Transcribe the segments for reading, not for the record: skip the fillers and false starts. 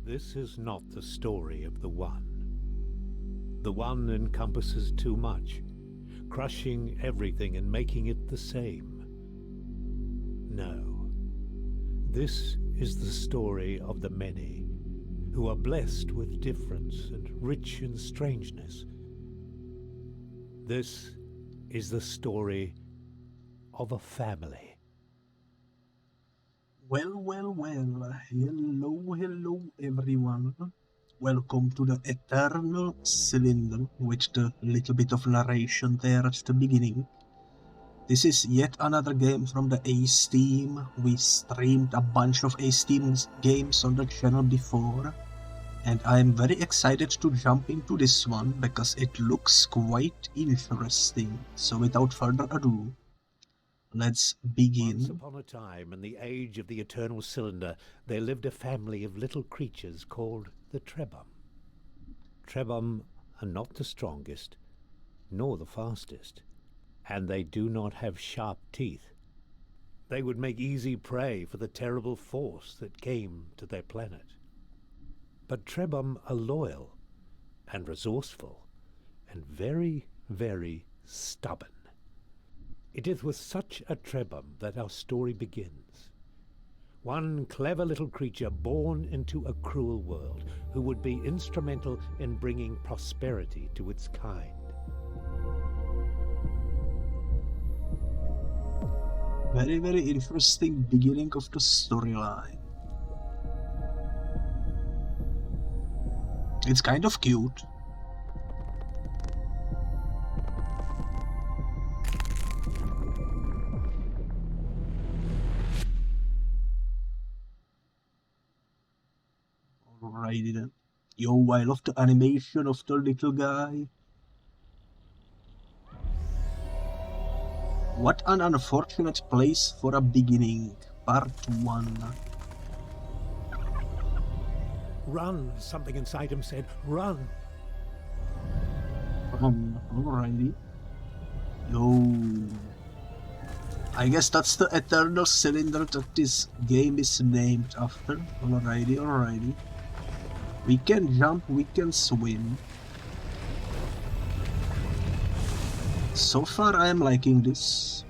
This is not the story of the One. The One encompasses too much, crushing everything and making it the same. No. This is the story of the many, who are blessed with difference and rich in strangeness. This is the story of a family. Well, hello everyone. Welcome to the Eternal Cylinder, with the little bit of narration there at the beginning. This is yet another game from the Ace team. We streamed a bunch of Ace team games on the channel before, and I'm very excited to jump into this one because it looks quite interesting. So without further ado, let's begin. Once upon a time, in the age of the Eternal Cylinder, there lived a family of little creatures called the Trebum. Trebum are not the strongest, nor the fastest, and they do not have sharp teeth. They would make easy prey for the terrible force that came to their planet. But Trebum are loyal and resourceful and very, very stubborn. It is with such a Trebum that our story begins. One clever little creature born into a cruel world who would be instrumental in bringing prosperity to its kind. Very, very interesting beginning of the storyline. It's kind of cute. Alrighty then. Yo, I love the animation of the little guy. What an unfortunate place for a beginning. Part 1. Run, something inside him said, run. Alrighty. Yo. I guess that's the Eternal Cylinder that this game is named after. Alrighty. We can jump, we can swim. So far I am liking this.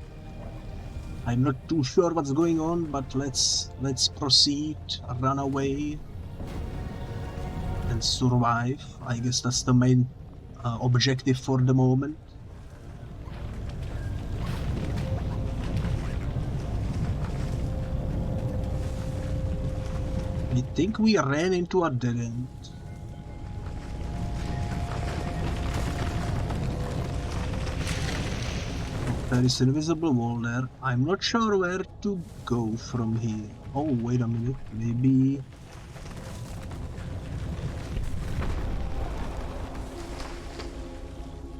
I'm not too sure what's going on, but let's proceed, run away, and survive. I guess that's the main objective for the moment. I think we ran into a dead end. There is an invisible wall there. I'm not sure where to go from here. Oh, wait a minute. Maybe...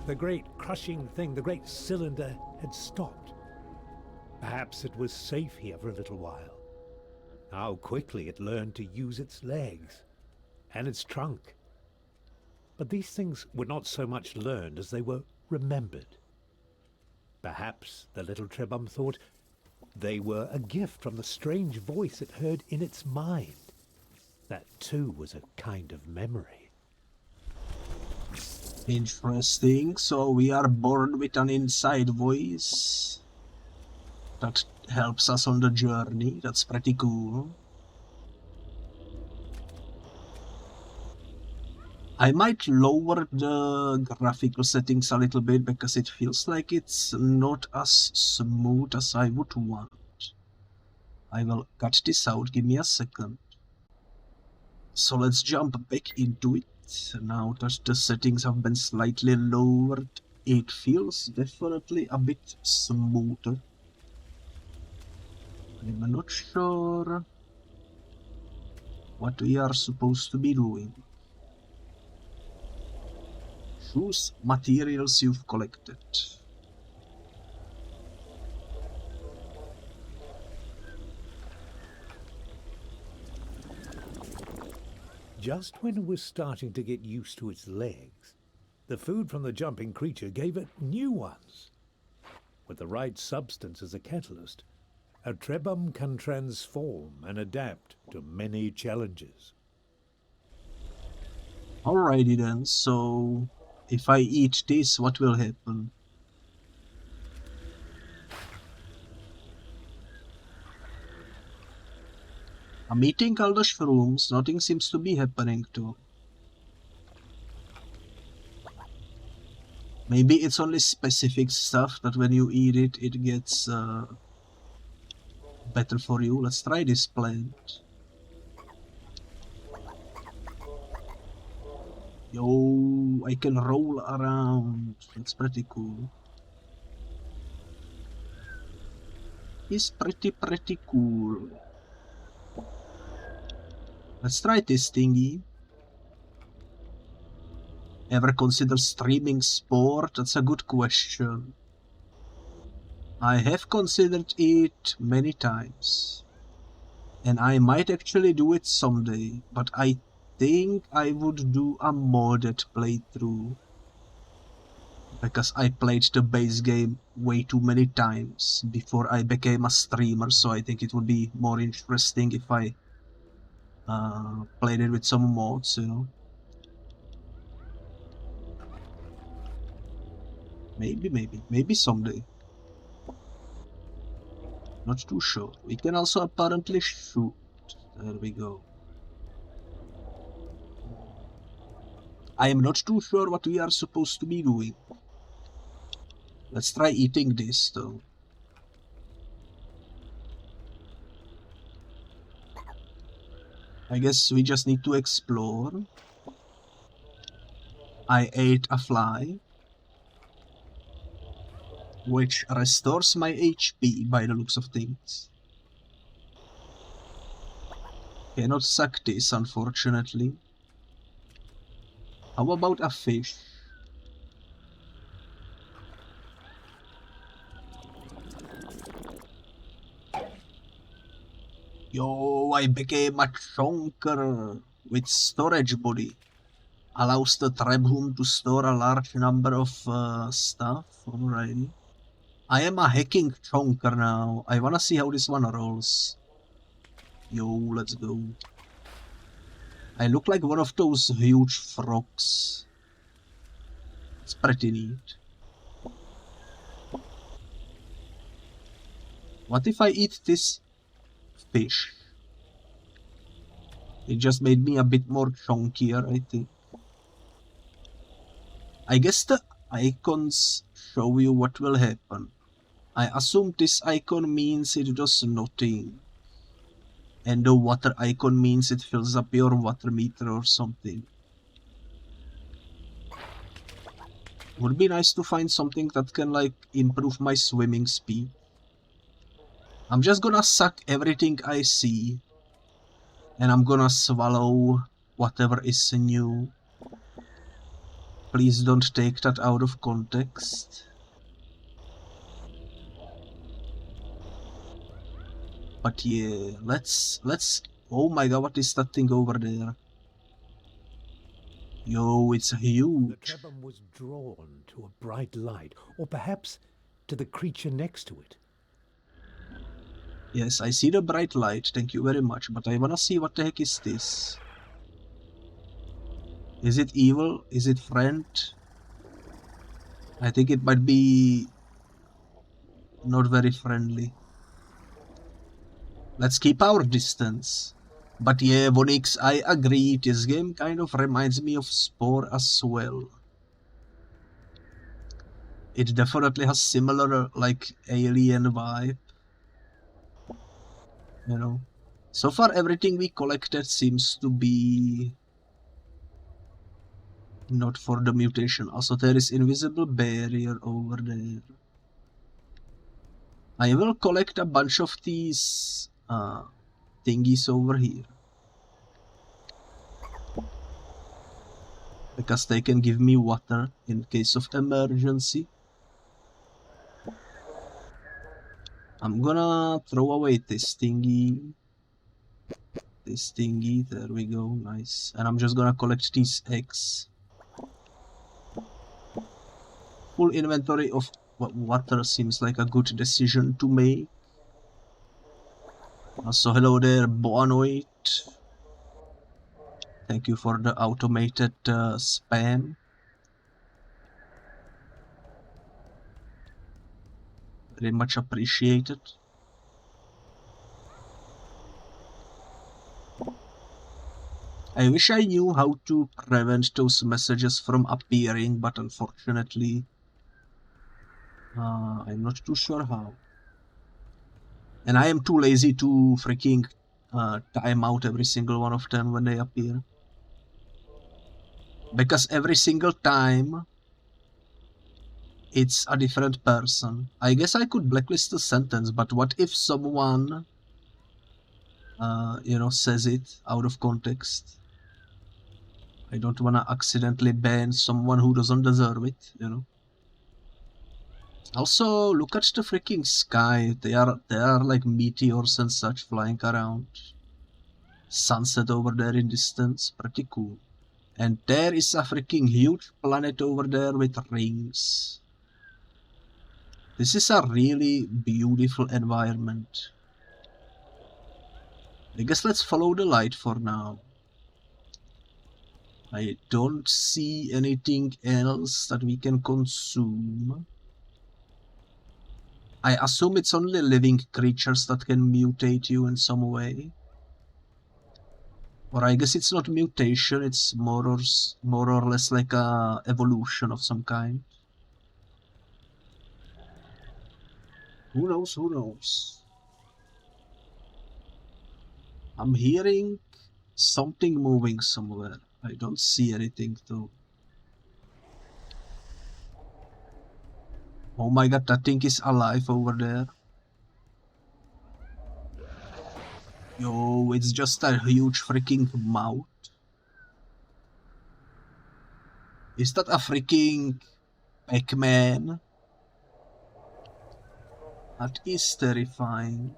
The great crushing thing, the great cylinder, had stopped. Perhaps it was safe here for a little while. How quickly it learned to use its legs and its trunk. But these things were not so much learned as they were remembered. Perhaps the little Trebum thought they were a gift from the strange voice it heard in its mind. That too was a kind of memory. Interesting. So we are born with an inside voice that helps us on the journey. That's pretty cool. I might lower the graphical settings a little bit because it feels like it's not as smooth as I would want. I will cut this out, give me a second. So let's jump back into it. Now that the settings have been slightly lowered, it feels definitely a bit smoother. I'm not sure what we are supposed to be doing. Choose materials you've collected. Just when it was starting to get used to its legs, the food from the jumping creature gave it new ones. With the right substance as a catalyst, a Trebum can transform and adapt to many challenges. Alrighty then, so if I eat this, what will happen? I'm eating all the shrooms, nothing seems to be happening to. Maybe it's only specific stuff that when you eat it, it gets better for you. Let's try this plant. Yo, I can roll around. That's pretty cool. It's pretty cool. Let's try this thingy. Ever consider streaming sport? That's a good question. I have considered it many times. And I might actually do it someday, but I think I would do a modded playthrough. Because I played the base game way too many times before I became a streamer, so I think it would be more interesting if I played it with some mods, you know. Maybe someday. Not too sure. We can also apparently shoot. There we go. I am not too sure what we are supposed to be doing. Let's try eating this though. I guess we just need to explore. I ate a fly, which restores my HP by the looks of things. Cannot suck this, unfortunately. How about a fish? Yo, I became a chonker with storage body. Allows the Trebhum to store a large number of stuff. Alrighty. I am a hacking chonker now. I wanna see how this one rolls. Yo, let's go. I look like one of those huge frogs. It's pretty neat. What if I eat this fish? It just made me a bit more chunkier, I think. I guess the icons show you what will happen. I assume this icon means it does nothing. And the water icon means it fills up your water meter or something. Would be nice to find something that can like improve my swimming speed. I'm just gonna suck everything I see. And I'm gonna swallow whatever is new. Please don't take that out of context. But yeah, let's oh my god, what is that thing over there? Yo, it's huge. The Trebhum was drawn to a bright light, or perhaps to the creature next to it. Yes, I see the bright light, thank you very much, but I wanna see what the heck is this. Is it evil? Is it friend? I think it might be not very friendly. Let's keep our distance. But yeah, Vonix, I agree, this game kind of reminds me of Spore as well. It definitely has similar, like, alien vibe. You know? So far, everything we collected seems to be not for the mutation. Also, there is invisible barrier over there. I will collect a bunch of these thingies over here. Because they can give me water in case of emergency. I'm gonna throw away this thingy. This thingy, there we go, nice. And I'm just gonna collect these eggs. Full inventory of water seems like a good decision to make. Also, hello there, Boanoid. Thank you for the automated spam. Very much appreciated. I wish I knew how to prevent those messages from appearing, but unfortunately, I'm not too sure how. And I am too lazy to freaking time out every single one of them when they appear. Because every single time, it's a different person. I guess I could blacklist the sentence, but what if someone, you know, says it out of context? I don't want to accidentally ban someone who doesn't deserve it, you know. Also, look at the freaking sky. There are like meteors and such flying around. Sunset over there in distance, pretty cool. And there is a freaking huge planet over there with rings. This is a really beautiful environment. I guess let's follow the light for now. I don't see anything else that we can consume. I assume it's only living creatures that can mutate you in some way. Or I guess it's not mutation, it's more or less like a evolution of some kind. Who knows, who knows? I'm hearing something moving somewhere. I don't see anything though. Oh my god, that thing is alive over there. Yo, it's just a huge freaking mouth. Is that a freaking Pac-Man? That is terrifying.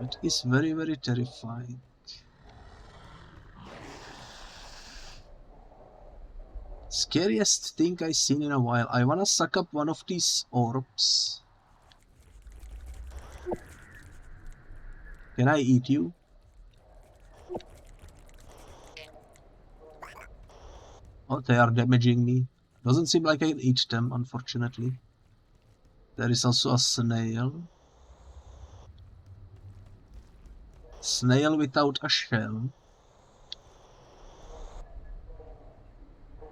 That is very, very terrifying. Scariest thing I've seen in a while. I wanna suck up one of these orbs. Can I eat you? Oh, they are damaging me. Doesn't seem like I can eat them, unfortunately. There is also a snail. Snail without a shell.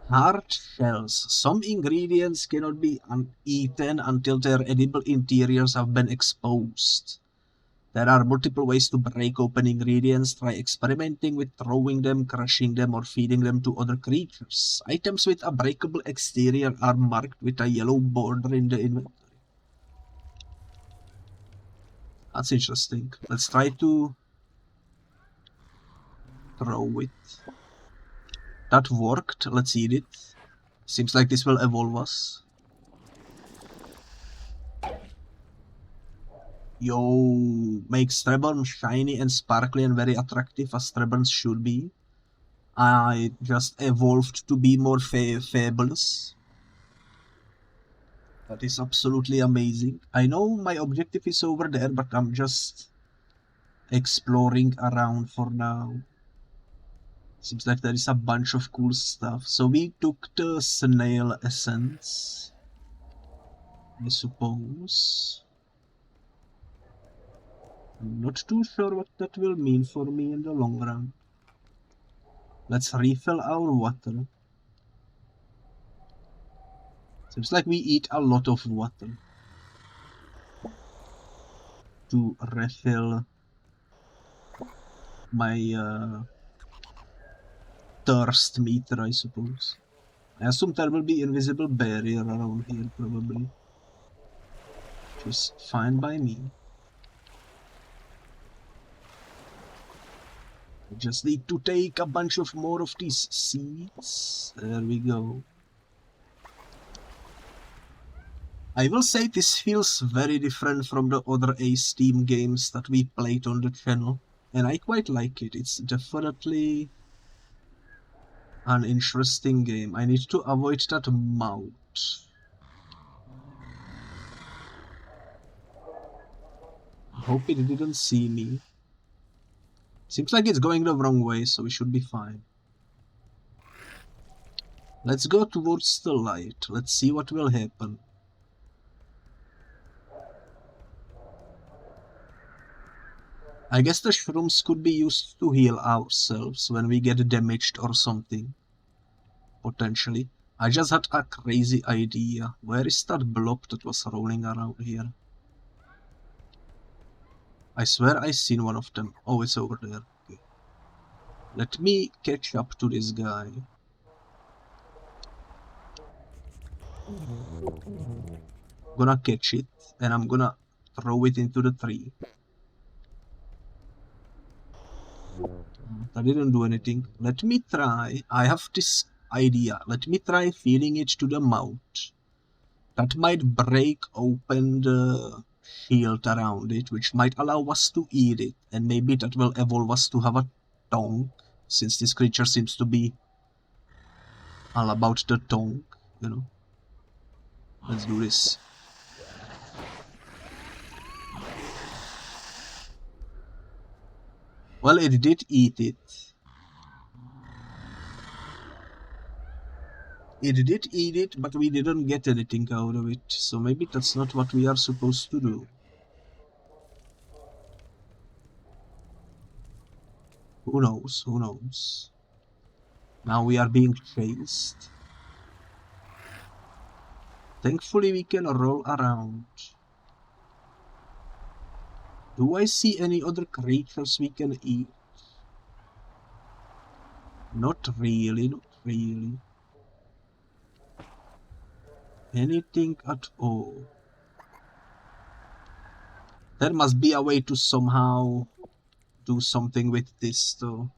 Hard shells. Some ingredients cannot be eaten until their edible interiors have been exposed. There are multiple ways to break open ingredients. Try experimenting with throwing them, crushing them, or feeding them to other creatures. Items with a breakable exterior are marked with a yellow border in the inventory. That's interesting. Let's try to throw it. That worked. Let's eat it. Seems like this will evolve us. Yo, make Straburn shiny and sparkly and very attractive as Straburns should be. I just evolved to be more fabulous. That is absolutely amazing. I know my objective is over there, but I'm just exploring around for now. Seems like there is a bunch of cool stuff. So we took the snail essence, I suppose. I'm not too sure what that will mean for me in the long run. Let's refill our water. Seems like we eat a lot of water to refill my thirst meter, I suppose. I assume there will be invisible barrier around here, probably. Which is fine by me. I just need to take a bunch of more of these seeds. There we go. I will say this feels very different from the other Ace Team games that we played on the channel. And I quite like it. It's definitely an interesting game. I need to avoid that mouth. I hope it didn't see me. Seems like it's going the wrong way, so we should be fine. Let's go towards the light. Let's see what will happen. I guess the shrooms could be used to heal ourselves when we get damaged or something. Potentially. I just had a crazy idea. Where is that blob that was rolling around here? I swear I seen one of them. Oh, it's over there. Okay. Let me catch up to this guy. Gonna catch it, and I'm gonna throw it into the tree. That didn't do anything. Let me try. I have this idea. Let me try feeding it to the mouth. That might break open the shield around it, which might allow us to eat it, and maybe that will evolve us to have a tongue, since this creature seems to be all about the tongue, you know. Let's do this. Well, it did eat it. It did eat it, but we didn't get anything out of it, so maybe that's not what we are supposed to do. Who knows, who knows. Now we are being chased. Thankfully we can roll around. Do I see any other creatures we can eat? Not really, not really. Anything at all. There must be a way to somehow do something with this though.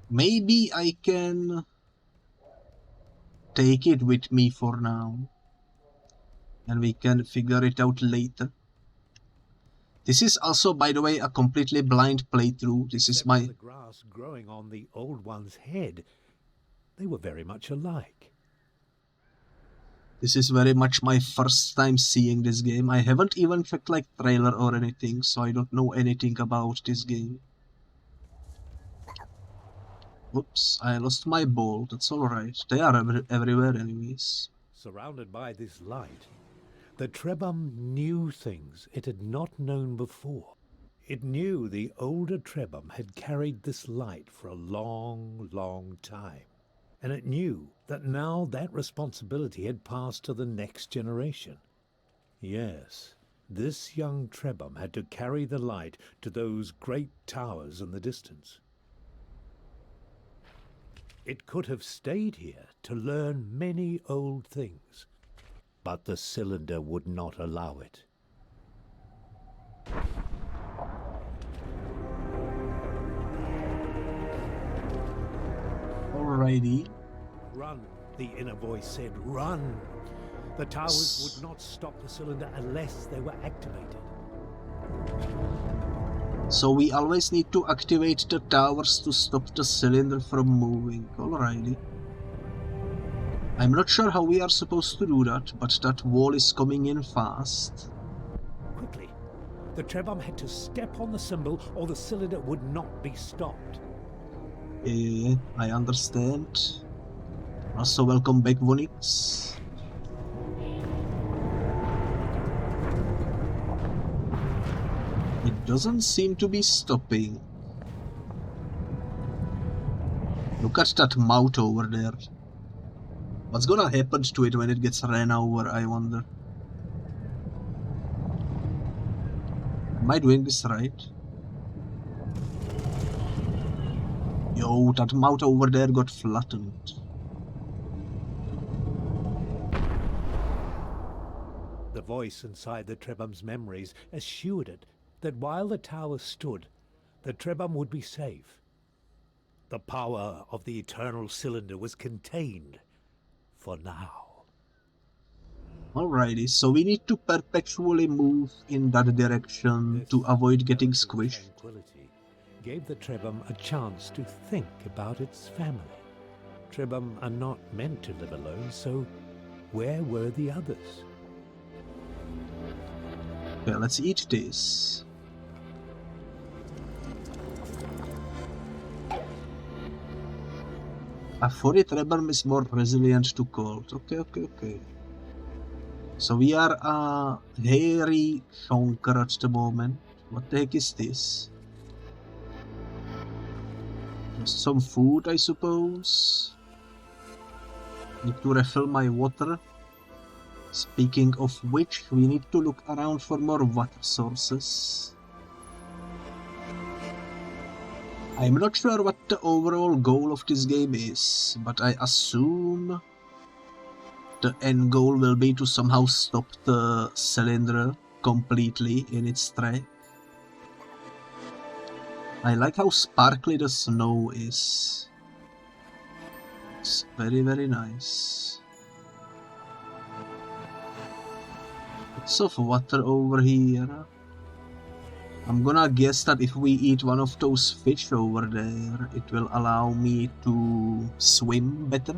Maybe I can take it with me for now, and we can figure it out later. This is also, by the way, a completely blind playthrough. This is my... the grass growing on the old one's head. They were very much alike. This is very much my first time seeing this game. I haven't even checked like trailer or anything, so I don't know anything about this game. Oops, I lost my ball. That's alright. They are everywhere anyways. Surrounded by this light, the Trebum knew things it had not known before. It knew the older Trebum had carried this light for a long, long time. And it knew that now that responsibility had passed to the next generation. Yes, this young Trebum had to carry the light to those great towers in the distance. It could have stayed here to learn many old things, but the cylinder would not allow it. Alrighty. Run, the inner voice said, run. The towers would not stop the cylinder unless they were activated. So we always need to activate the towers to stop the cylinder from moving. Alrighty. I'm not sure how we are supposed to do that, but that wall is coming in fast. Quickly, the Trebum had to step on the symbol or the cylinder would not be stopped. I understand. Also welcome back, Vonix. It doesn't seem to be stopping. Look at that mouth over there. What's gonna happen to it when it gets ran over, I wonder? Am I doing this right? Yo, that mouth over there got flattened. The voice inside the Trebum's memories assured it that while the tower stood, the Trebum would be safe. The power of the eternal cylinder was contained for now. Alrighty, so we need to perpetually move in that direction to avoid getting squished. Tranquility gave the Trebum a chance to think about its family. Trebum are not meant to live alone, so where were the others? Okay, let's eat this. A furry trebum is more resilient to cold. Okay. So we are a hairy shonker at the moment. What the heck is this? Just some food, I suppose. Need to refill my water. Speaking of which, we need to look around for more water sources. I'm not sure what the overall goal of this game is, but I assume the end goal will be to somehow stop the cylinder completely in its track. I like how sparkly the snow is. It's very, very nice. Lots of water over here. I'm gonna guess that if we eat one of those fish over there, it will allow me to swim better.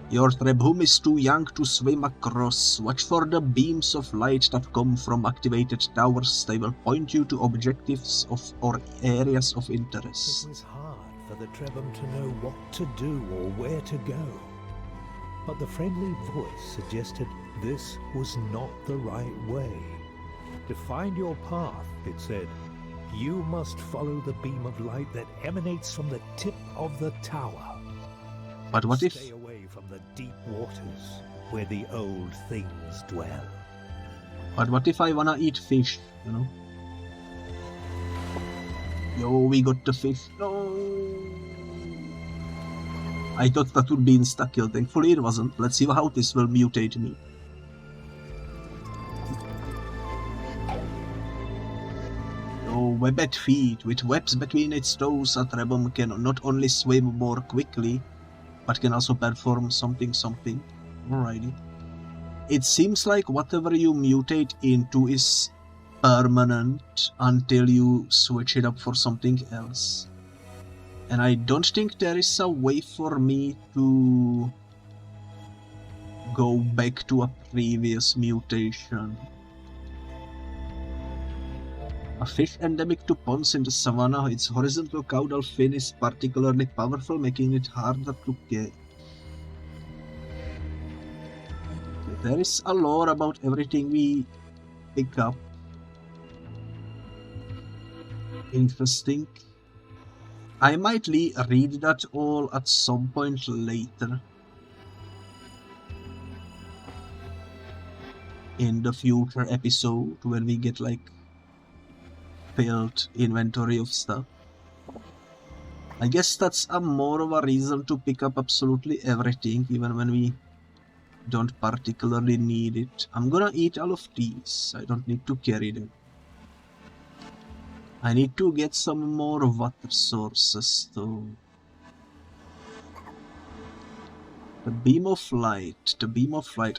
Your trebhum is too young to swim across. Watch for the beams of light that come from activated towers. They will point you to objectives or areas of interest. It was hard for the trebum to know what to do or where to go. But the friendly voice suggested this was not the right way. To find your path, it said, you must follow the beam of light that emanates from the tip of the tower. But what if... Stay away from the deep waters where the old things dwell. But what if I wanna eat fish, you know? Yo, we got the fish. No! I thought that would be insta-kill. Thankfully it wasn't. Let's see how this will mutate me. Webbed feet. With webs between its toes, a trebum can not only swim more quickly, but can also perform something. Alrighty. It seems like whatever you mutate into is permanent until you switch it up for something else. And I don't think there is a way for me to go back to a previous mutation. A fish endemic to ponds in the savanna, its horizontal caudal fin is particularly powerful, making it harder to get. There is a lore about everything we pick up. Interesting. I might read that all at some point later. In the future episode, when we get like filled inventory of stuff. I guess that's a more of a reason to pick up absolutely everything, even when we don't particularly need it. I'm gonna eat all of these. I don't need to carry them. I need to get some more water sources though. The beam of light.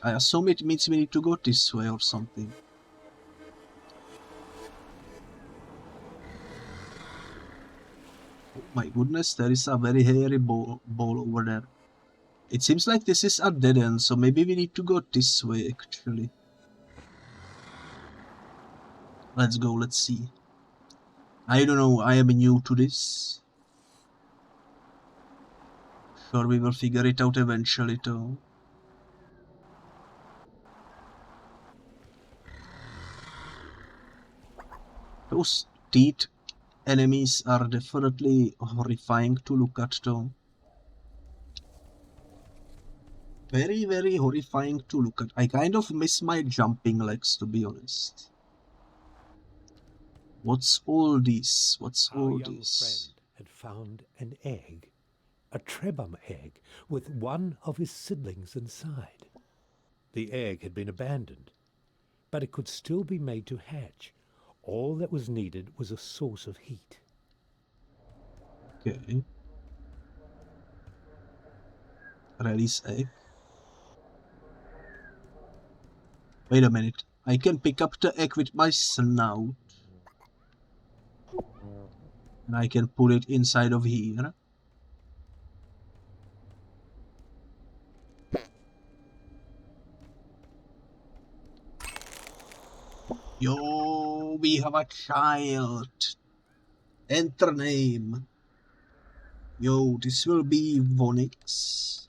I assume it means we need to go this way or something. Oh my goodness, there is a very hairy ball over there. It seems like this is a dead end, so maybe we need to go this way actually. Let's go, let's see. I don't know, I am new to this. Sure, we will figure it out eventually though. Those teeth enemies are definitely horrifying to look at though. Very, very horrifying to look at. I kind of miss my jumping legs, to be honest. What's all this? What's all this? Our young friend had found an egg, a trebum egg, with one of his siblings inside. The egg had been abandoned, but it could still be made to hatch. All that was needed was a source of heat. Okay. Release egg. Wait a minute. I can pick up the egg with my snout. And I can put it inside of here. Yo, we have a child. Enter name. Yo, this will be Vonix.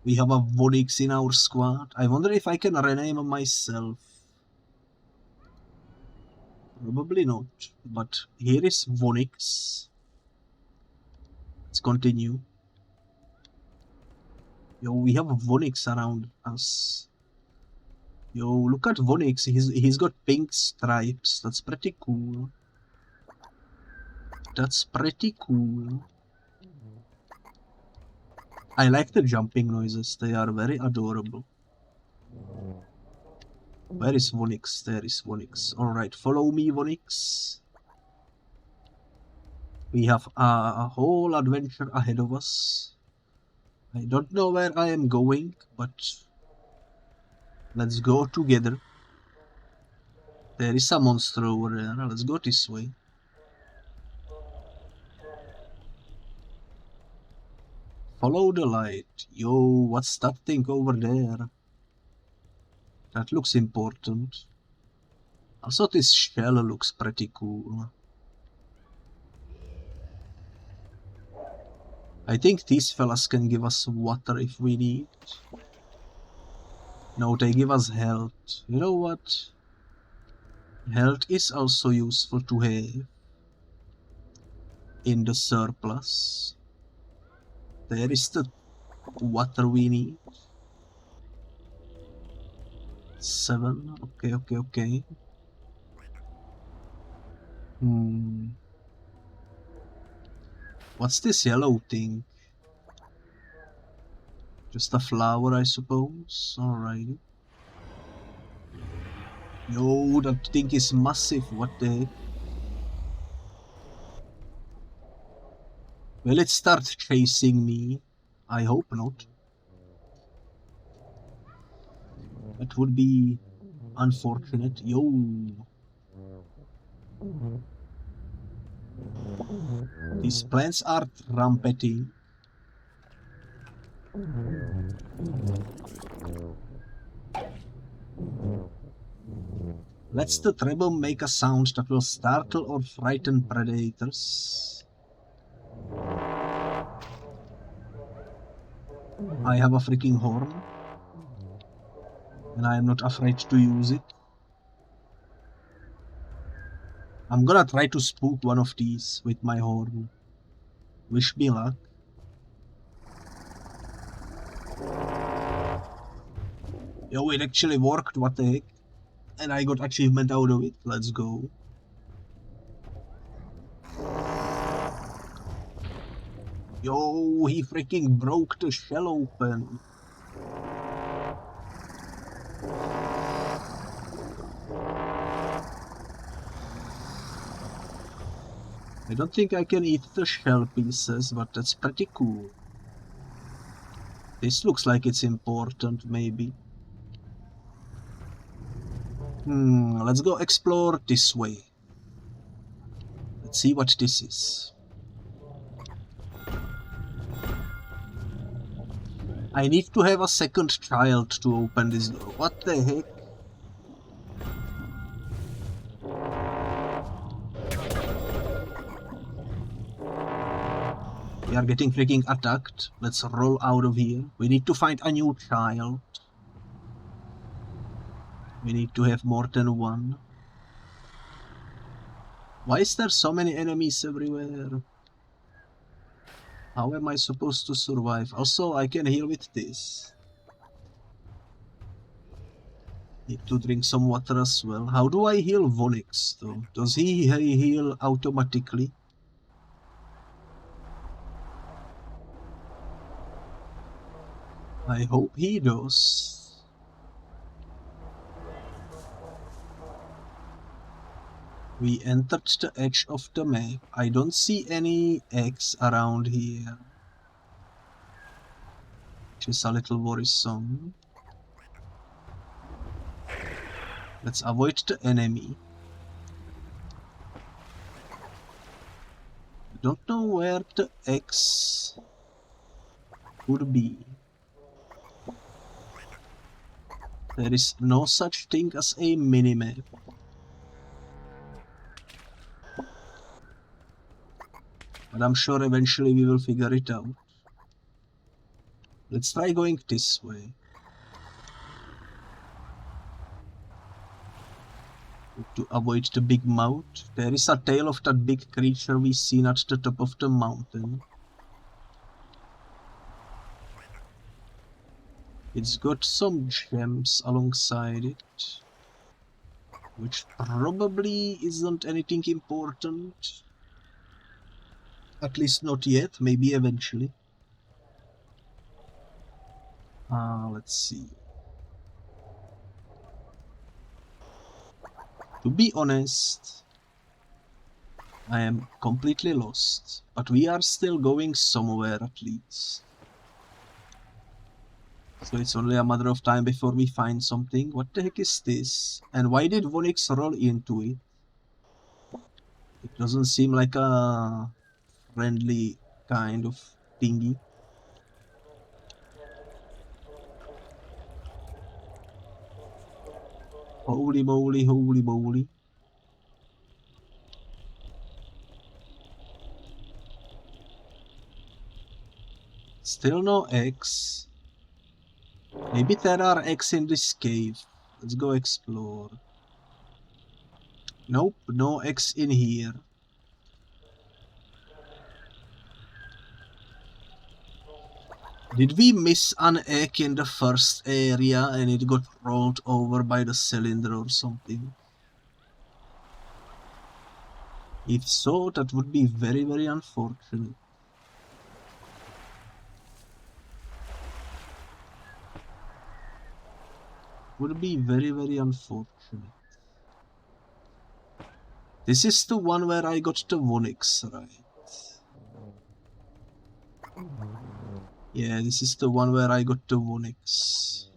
We have a Vonix in our squad. I wonder if I can rename myself. Probably not, but here is Vonix. Let's continue. Yo, we have Vonix around us. Yo, look at Vonix. He's got pink stripes. That's pretty cool. That's pretty cool. I like the jumping noises. They are very adorable. Where is Vonix? There is Vonix. Alright, follow me, Vonix. We have a whole adventure ahead of us. I don't know where I am going, but let's go together. There is a monster over there. Let's go this way. Follow the light. Yo, what's that thing over there? That looks important. Also, this shell looks pretty cool. I think these fellas can give us water if we need. No, they give us health. You know what? Health is also useful to have in the surplus. There is the water we need. 7. Okay. What's this yellow thing? Just a flower, I suppose. Alrighty. Yo, that thing is massive. What the heck? Will it start chasing me? I hope not. That would be unfortunate. Yo. These plants are trumpeting. Let's the treble make a sound that will startle or frighten predators. I have a freaking horn, and I am not afraid to use it. I'm gonna try to spook one of these with my horn. Wish me luck. Yo, it actually worked, what the heck? And I got achievement out of it. Let's go. Yo, he freaking broke the shell open. I don't think I can eat the shell pieces, but that's pretty cool. This looks like it's important, maybe. Let's go explore this way. Let's see what this is. I need to have a second child to open this door. What the heck? We are getting freaking attacked. Let's roll out of here. We need to find a new child. We need to have more than one. Why is there so many enemies everywhere? How am I supposed to survive? Also, I can heal with this. Need to drink some water as well. How do I heal Vonix though? Does he heal automatically? I hope he does. We entered the edge of the map. I don't see any eggs around here. Which is a little worrisome. Let's avoid the enemy. I don't know where the eggs could be. There is no such thing as a minimap. But I'm sure eventually we will figure it out. Let's try going this way. To avoid the big mouth. There is a tail of that big creature we seen at the top of the mountain. It's got some gems alongside it, which probably isn't anything important. At least not yet, maybe eventually. Let's see. To be honest, I am completely lost, but we are still going somewhere at least. So it's only a matter of time before we find something. What the heck is this? And why did Vonix roll into it? It doesn't seem like a friendly kind of thingy. Holy moly, holy moly. Still no eggs. Maybe there are eggs in this cave. Let's go explore. Nope, no eggs in here. Did we miss an egg in the first area and it got rolled over by the cylinder or something? If so, that would be very, very unfortunate. Would be very, very unfortunate. This is the one where I got the Vonix, right? Yeah, this is the one where I got the Vonix.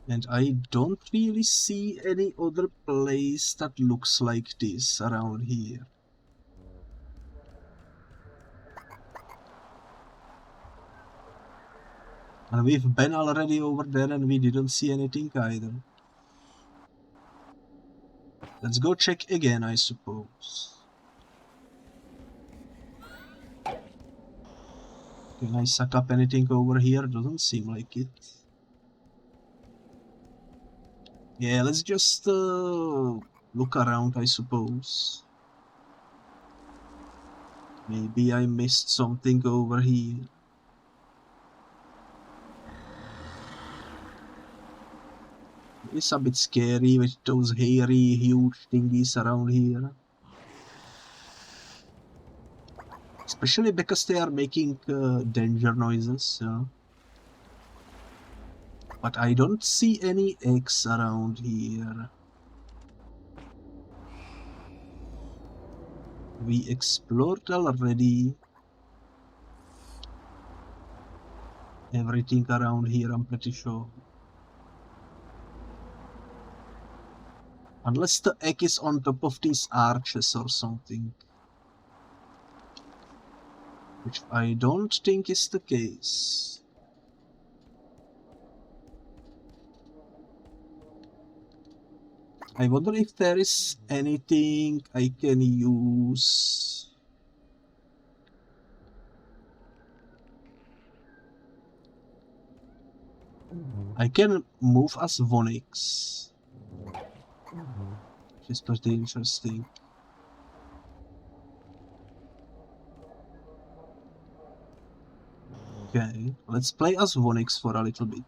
And I don't really see any other place that looks like this around here. And we've been already over there and we didn't see anything either. Let's go check again, I suppose. Can I suck up anything over here? Doesn't seem like it. Yeah, let's just look around, I suppose. Maybe I missed something over here. It's a bit scary with those hairy, huge thingies around here. Especially because they are making danger noises, yeah. But I don't see any eggs around here. We explored already everything around here, I'm pretty sure. Unless the egg is on top of these arches or something. Which I don't think is the case. I wonder if there is anything I can use. I can move as Vonix. Which is pretty interesting. Okay, let's play as Vonix for a little bit.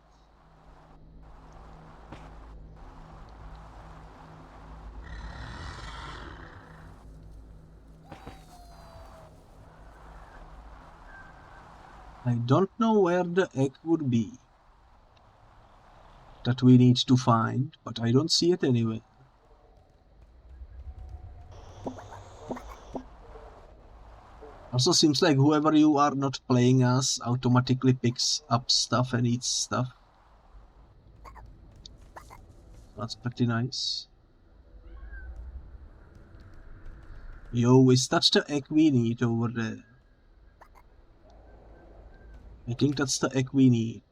I don't know where the egg would be that we need to find, but I don't see it anywhere. Also seems like whoever you are not playing as automatically picks up stuff and eats stuff. That's pretty nice. Yo, is that the egg we need over there? I think that's the egg we need.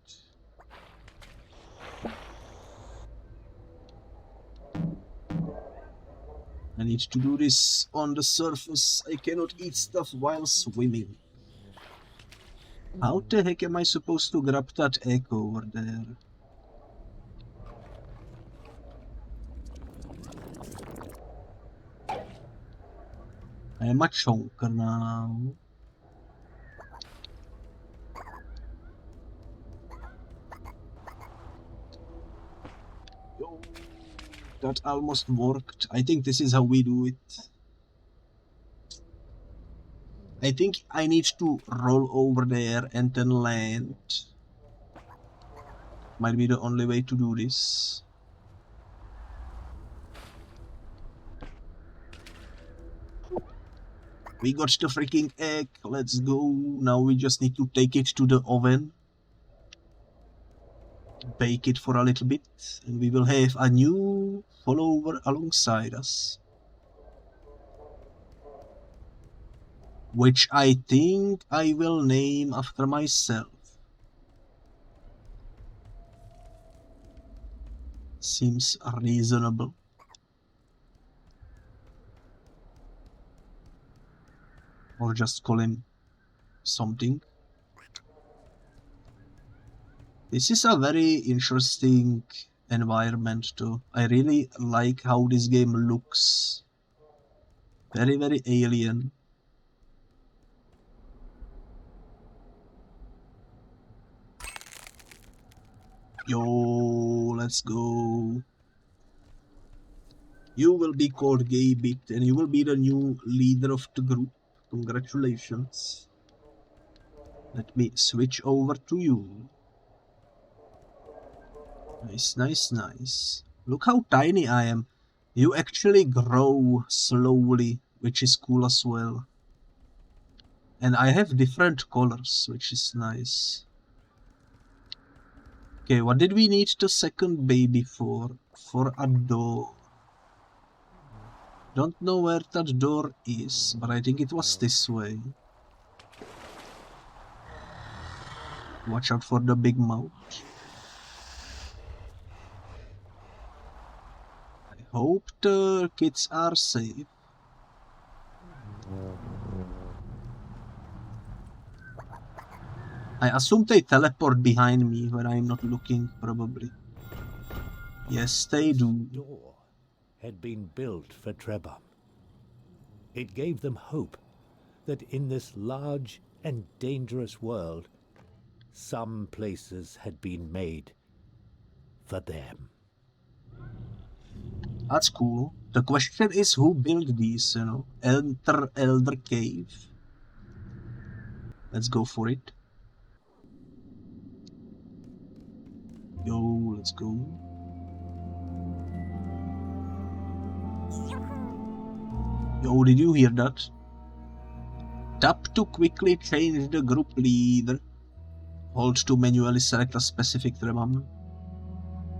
I need to do this on the surface. I cannot eat stuff while swimming. How the heck am I supposed to grab that egg over there? I am a chonker now. Yo, that almost worked. I think this is how we do it. I think I need to roll over there and then land. Might be the only way to do this. We got the freaking egg. Let's go. Now we just need to take it to the oven. Bake it for a little bit. And we will have a new follower alongside us. Which I think I will name after myself. Seems reasonable. Or just call him something. This is a very interesting environment too. I really like how this game looks. Very, very alien. Yo, let's go. You will be called Gaybit and you will be the new leader of the group. Congratulations. Let me switch over to you. Nice, nice, nice. Look how tiny I am. You actually grow slowly, which is cool as well. And I have different colors, which is nice. Okay, what did we need the second baby for? For a door. Don't know where that door is, but I think it was this way. Watch out for the big mouth. I hope the kids are safe. I assume they teleport behind me when I'm not looking, probably. Yes, they do. This door had been built for Trebhum. It gave them hope that in this large and dangerous world, some places had been made for them. That's cool. The question is who built these, you know? Enter Elder Cave. Let's go for it. Yo, let's go. Yo, did you hear that? Tap to quickly change the group leader. Hold to manually select a specific Trebhum.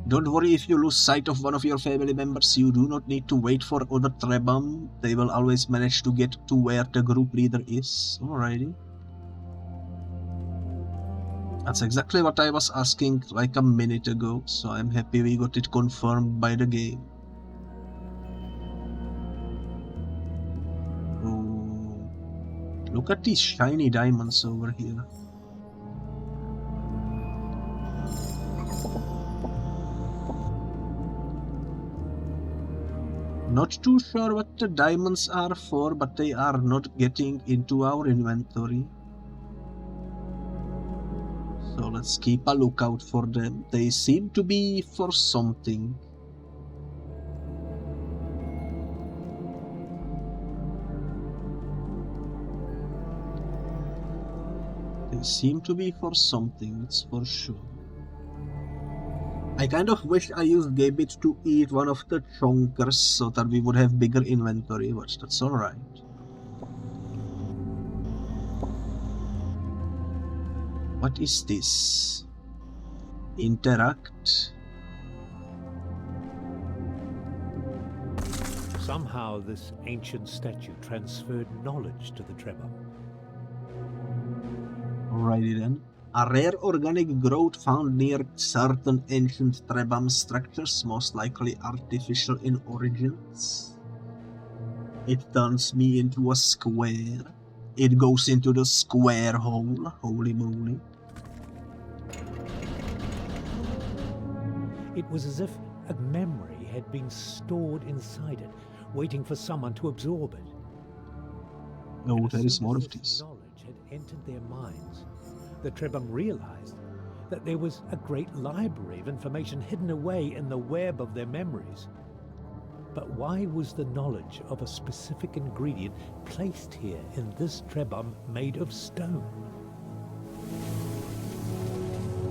Don't worry if you lose sight of one of your family members, you do not need to wait for other Trebhum. They will always manage to get to where the group leader is. Alrighty. That's exactly what I was asking like a minute ago, so I'm happy we got it confirmed by the game. Oh, look at these shiny diamonds over here. Not too sure what the diamonds are for, but they are not getting into our inventory. So let's keep a lookout for them. They seem to be for something. They seem to be for something, that's for sure. I kind of wish I used Gaybit to eat one of the chonkers so that we would have bigger inventory, but that's alright. What is this? Interact. Somehow this ancient statue transferred knowledge to the Trebhum. Alrighty then. A rare organic growth found near certain ancient Trebhum structures, most likely artificial in origins. It turns me into a square. It goes into the square hole. Holy moly. It was as if a memory had been stored inside it, waiting for someone to absorb it. Oh, And as there is soon more as of this this. knowledge had entered their minds, the Trebum realized that there was a great library of information hidden away in the web of their memories. But why was the knowledge of a specific ingredient placed here in this Trebum made of stone?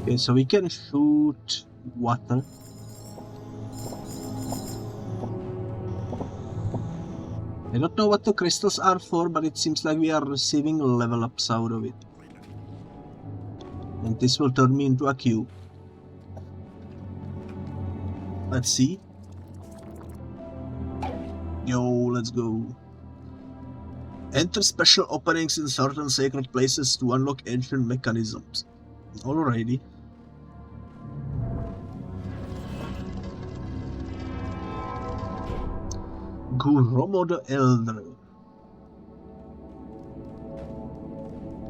Okay, so we can shoot water. I don't know what the crystals are for, but it seems like we are receiving level ups out of it. And this will turn me into a cube. Let's see. Yo, let's go. Enter special openings in certain sacred places to unlock ancient mechanisms. Alrighty. Guromo the Elder.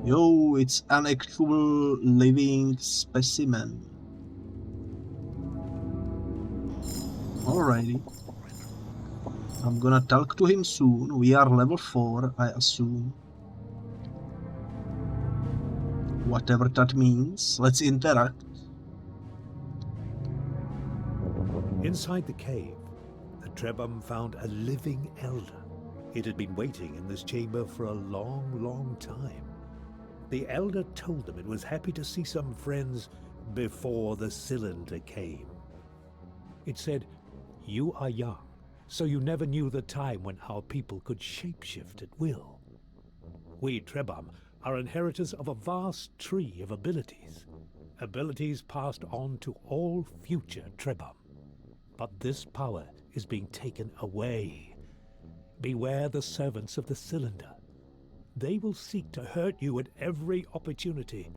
Yo, it's an actual living specimen. Alrighty. I'm gonna talk to him soon. We are level 4, I assume. Whatever that means. Let's interact. Inside the cave, the Trebum found a living elder. It had been waiting in this chamber for a long, long time. The elder told them it was happy to see some friends before the cylinder came. It said, "You are young, so you never knew the time when our people could shapeshift at will. We Trebum are inheritors of a vast tree of abilities, abilities passed on to all future Trebum. But this power is being taken away. Beware the servants of the cylinder. They will seek to hurt you at every opportunity,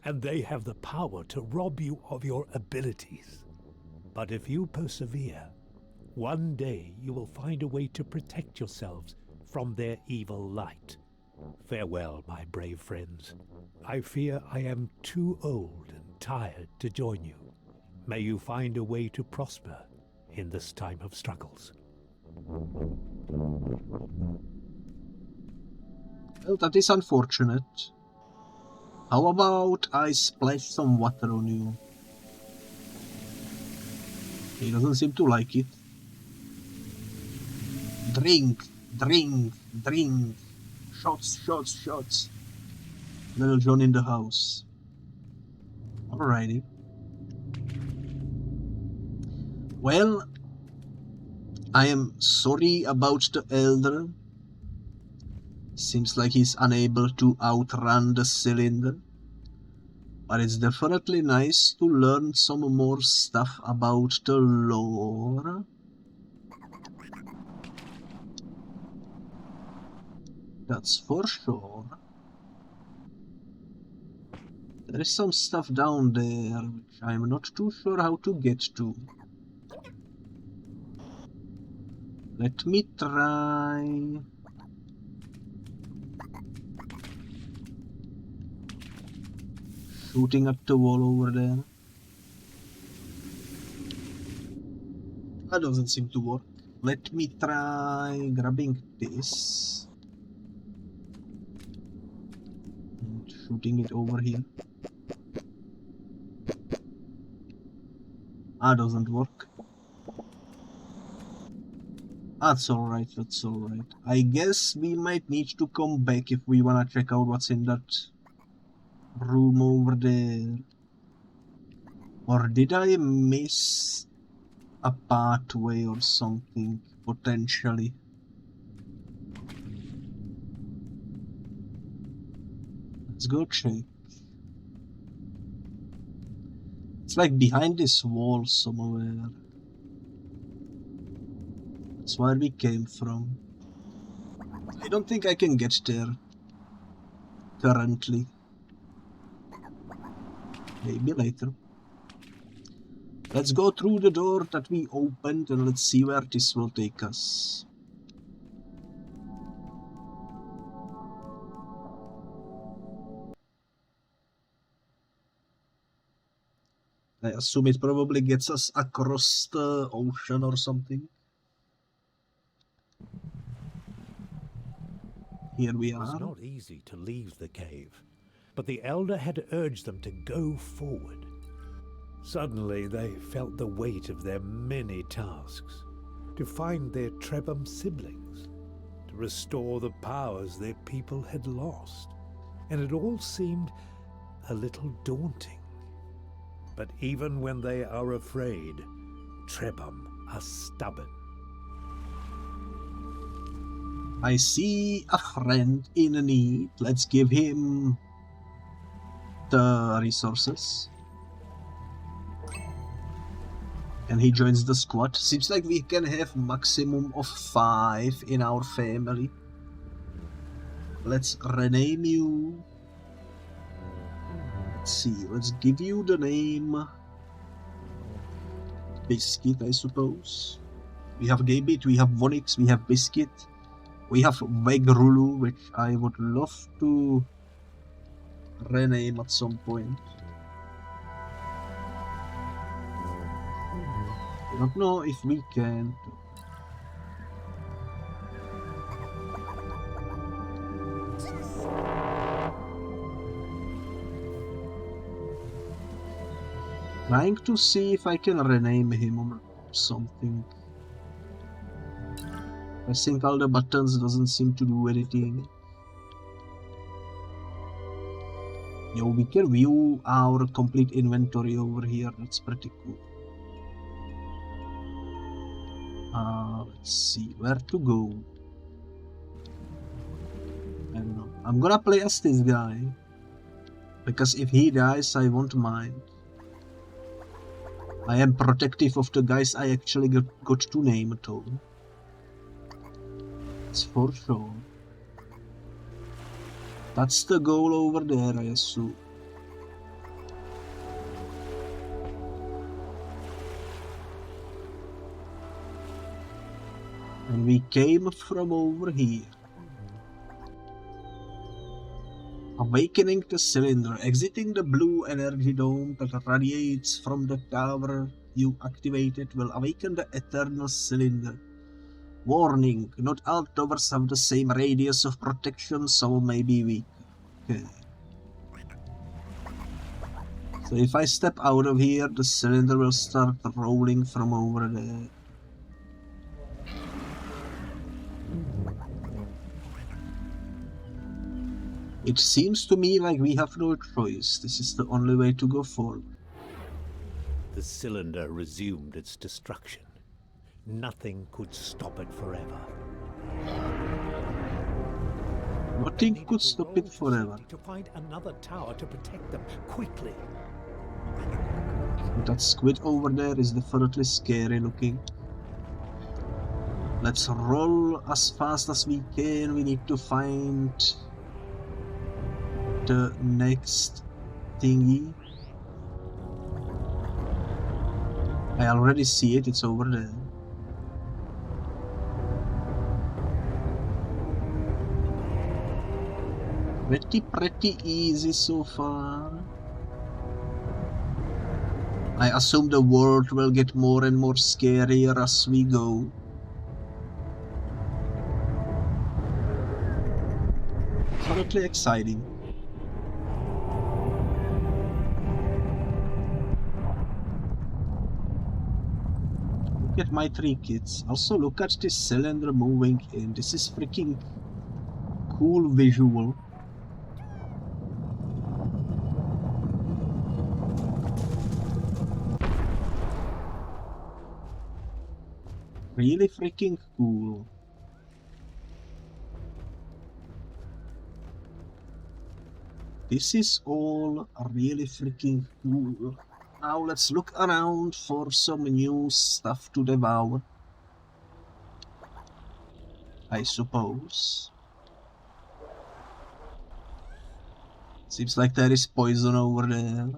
and they have the power to rob you of your abilities. But if you persevere, one day you will find a way to protect yourselves from their evil light. Farewell, my brave friends. I fear I am too old and tired to join you. May you find a way to prosper in this time of struggles." Well, that is unfortunate. How about I splash some water on you? He doesn't seem to like it. Drink, drink, drink. Shots, shots, shots. Little John in the house. Alrighty. Well, I am sorry about the elder. Seems like he's unable to outrun the cylinder. But it's definitely nice to learn some more stuff about the lore. That's for sure. There is some stuff down there which I'm not too sure how to get to. Let me try. Shooting at the wall over there. That doesn't seem to work. Let me try grabbing this. And shooting it over here. That doesn't work. That's alright, that's alright. I guess we might need to come back if we wanna check out what's in that room over there. Or did I miss a pathway or something, potentially? Let's go check. It's like behind this wall somewhere. That's where we came from. I don't think I can get there currently. Maybe later. Let's go through the door that we opened and let's see where this will take us. I assume it probably gets us across the ocean or something. Here we It was are. not easy to leave the cave, but the elder had urged them to go forward. Suddenly they felt the weight of their many tasks, to find their Trebhum siblings, to restore the powers their people had lost, and it all seemed a little daunting. But even when they are afraid, Trebhum are stubborn. I see a friend in need. Let's give him the resources. And he joins the squad. Seems like we can have maximum of 5 in our family. Let's rename you. Let's see, let's give you the name Biscuit, I suppose. We have Gaybit, we have Vonix, we have Biscuit. We have Vegrulu, which I would love to rename at some point. I don't know if we can. Trying to see if I can rename him or something. Pressing all the buttons doesn't seem to do anything. Yo, we can view our complete inventory over here. That's pretty cool. Let's see where to go. I don't know. I'm gonna play as this guy, because if he dies, I won't mind. I am protective of the guys I actually got to name at all. That's for sure. That's the goal over there, I assume. And we came from over here. Awakening the cylinder, exiting the blue energy dome that radiates from the tower you activated will awaken the eternal cylinder. Warning, not all towers have the same radius of protection, some may be weak. Okay. So if I step out of here, the cylinder will start rolling from over there. It seems to me like we have no choice. This is the only way to go forward. The cylinder resumed its destruction. Nothing could stop it forever. Nothing could stop it forever. To find another tower to protect them quickly. That squid over there is definitely scary looking. Let's roll as fast as we can. We need to find the next thingy. I already see it, it's over there. Pretty easy so far. I assume the world will get more and more scarier as we go. Absolutely exciting. Look at my 3 kids. Also look at this cylinder moving in. This is freaking cool visual. Really freaking cool. This is all really freaking cool. Now let's look around for some new stuff to devour, I suppose. Seems like there is poison over there.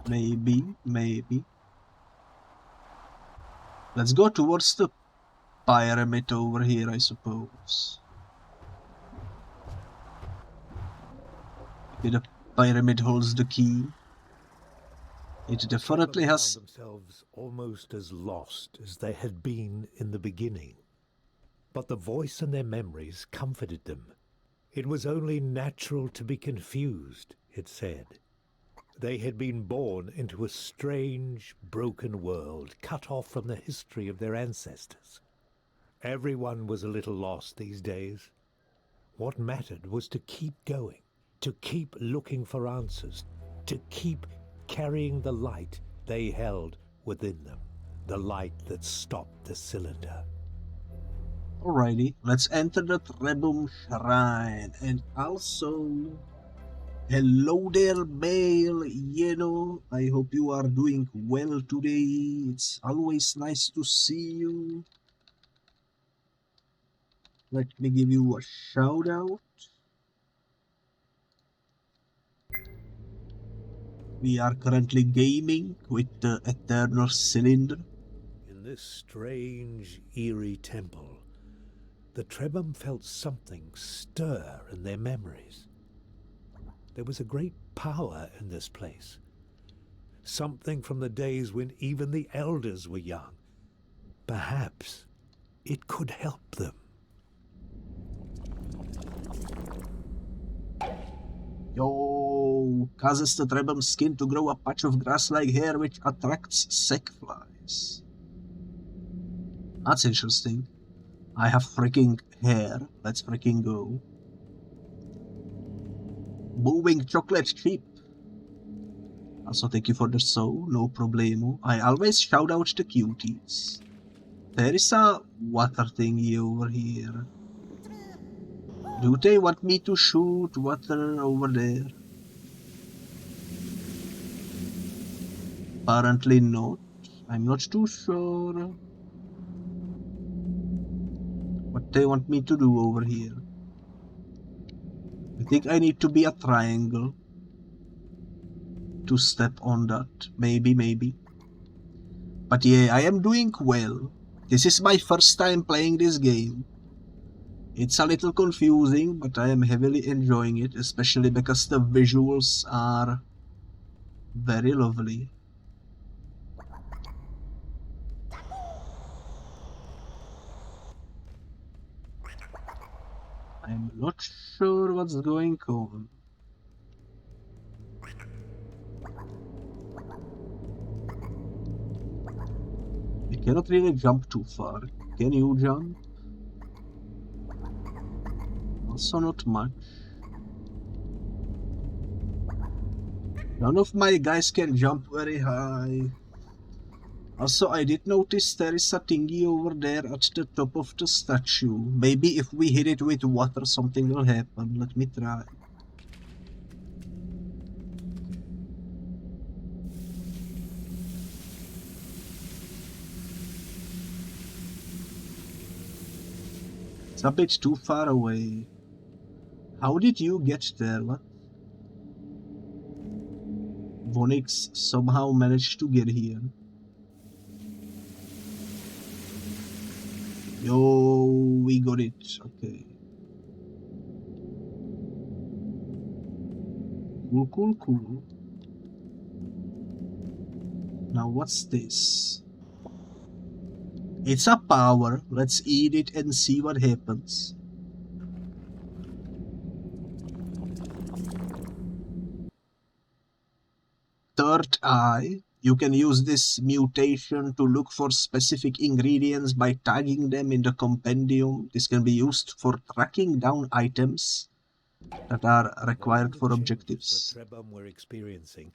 Maybe. Let's go towards the pyramid over here, I suppose. Okay, the pyramid holds the key. It definitely has... found themselves almost as lost as they had been in the beginning. But the voice in their memories comforted them. It was only natural to be confused, it said. They had been born into a strange, broken world, cut off from the history of their ancestors. Everyone was a little lost these days. What mattered was to keep going, to keep looking for answers, to keep carrying the light they held within them, the light that stopped the cylinder. Alrighty, let's enter the Trebum Shrine. And also, hello there, Bale. I hope you are doing well today. It's always nice to see you. Let me give you a shout out. We are currently gaming with the Eternal Cylinder. In this strange, eerie temple, the Trebum felt something stir in their memories. There was a great power in this place. Something from the days when even the elders were young. Perhaps it could help them. Yo, causes the Trebum skin to grow a patch of grass-like hair which attracts sackflies. That's interesting. I have freaking hair. Let's freaking go. Moving chocolate chip. Also, thank you for the soul, no problemo. I always shout out the cuties. There is a water thingy over here. Do they want me to shoot water over there? Apparently not. I'm not too sure what they want me to do over here. I think I need to be a triangle to step on that. Maybe. But yeah, I am doing well. This is my first time playing this game. It's a little confusing, but I am heavily enjoying it, especially because the visuals are very lovely. I'm not sure what's going on. I cannot really jump too far. Can you jump? Also not much. None of my guys can jump very high. Also, I did notice there is a thingy over there at the top of the statue. Maybe if we hit it with water, something will happen. Let me try. It's a bit too far away. How did you get there? What? Vonix somehow managed to get here. Yo, we got it. Okay. Cool. Now what's this? It's a power. Let's eat it and see what happens. Third eye. You can use this mutation to look for specific ingredients by tagging them in the compendium. This can be used for tracking down items that are required for objectives. The Trebum were experiencing,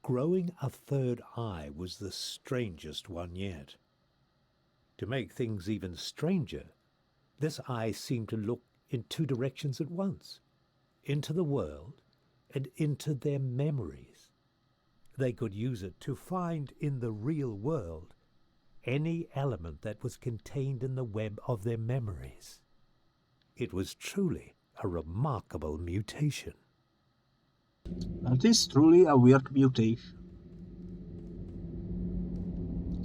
growing a third eye was the strangest one yet. To make things even stranger, this eye seemed to look in two directions at once, into the world and into their memories. They could use it to find in the real world any element that was contained in the web of their memories. It was truly a remarkable mutation. That is truly a weird mutation.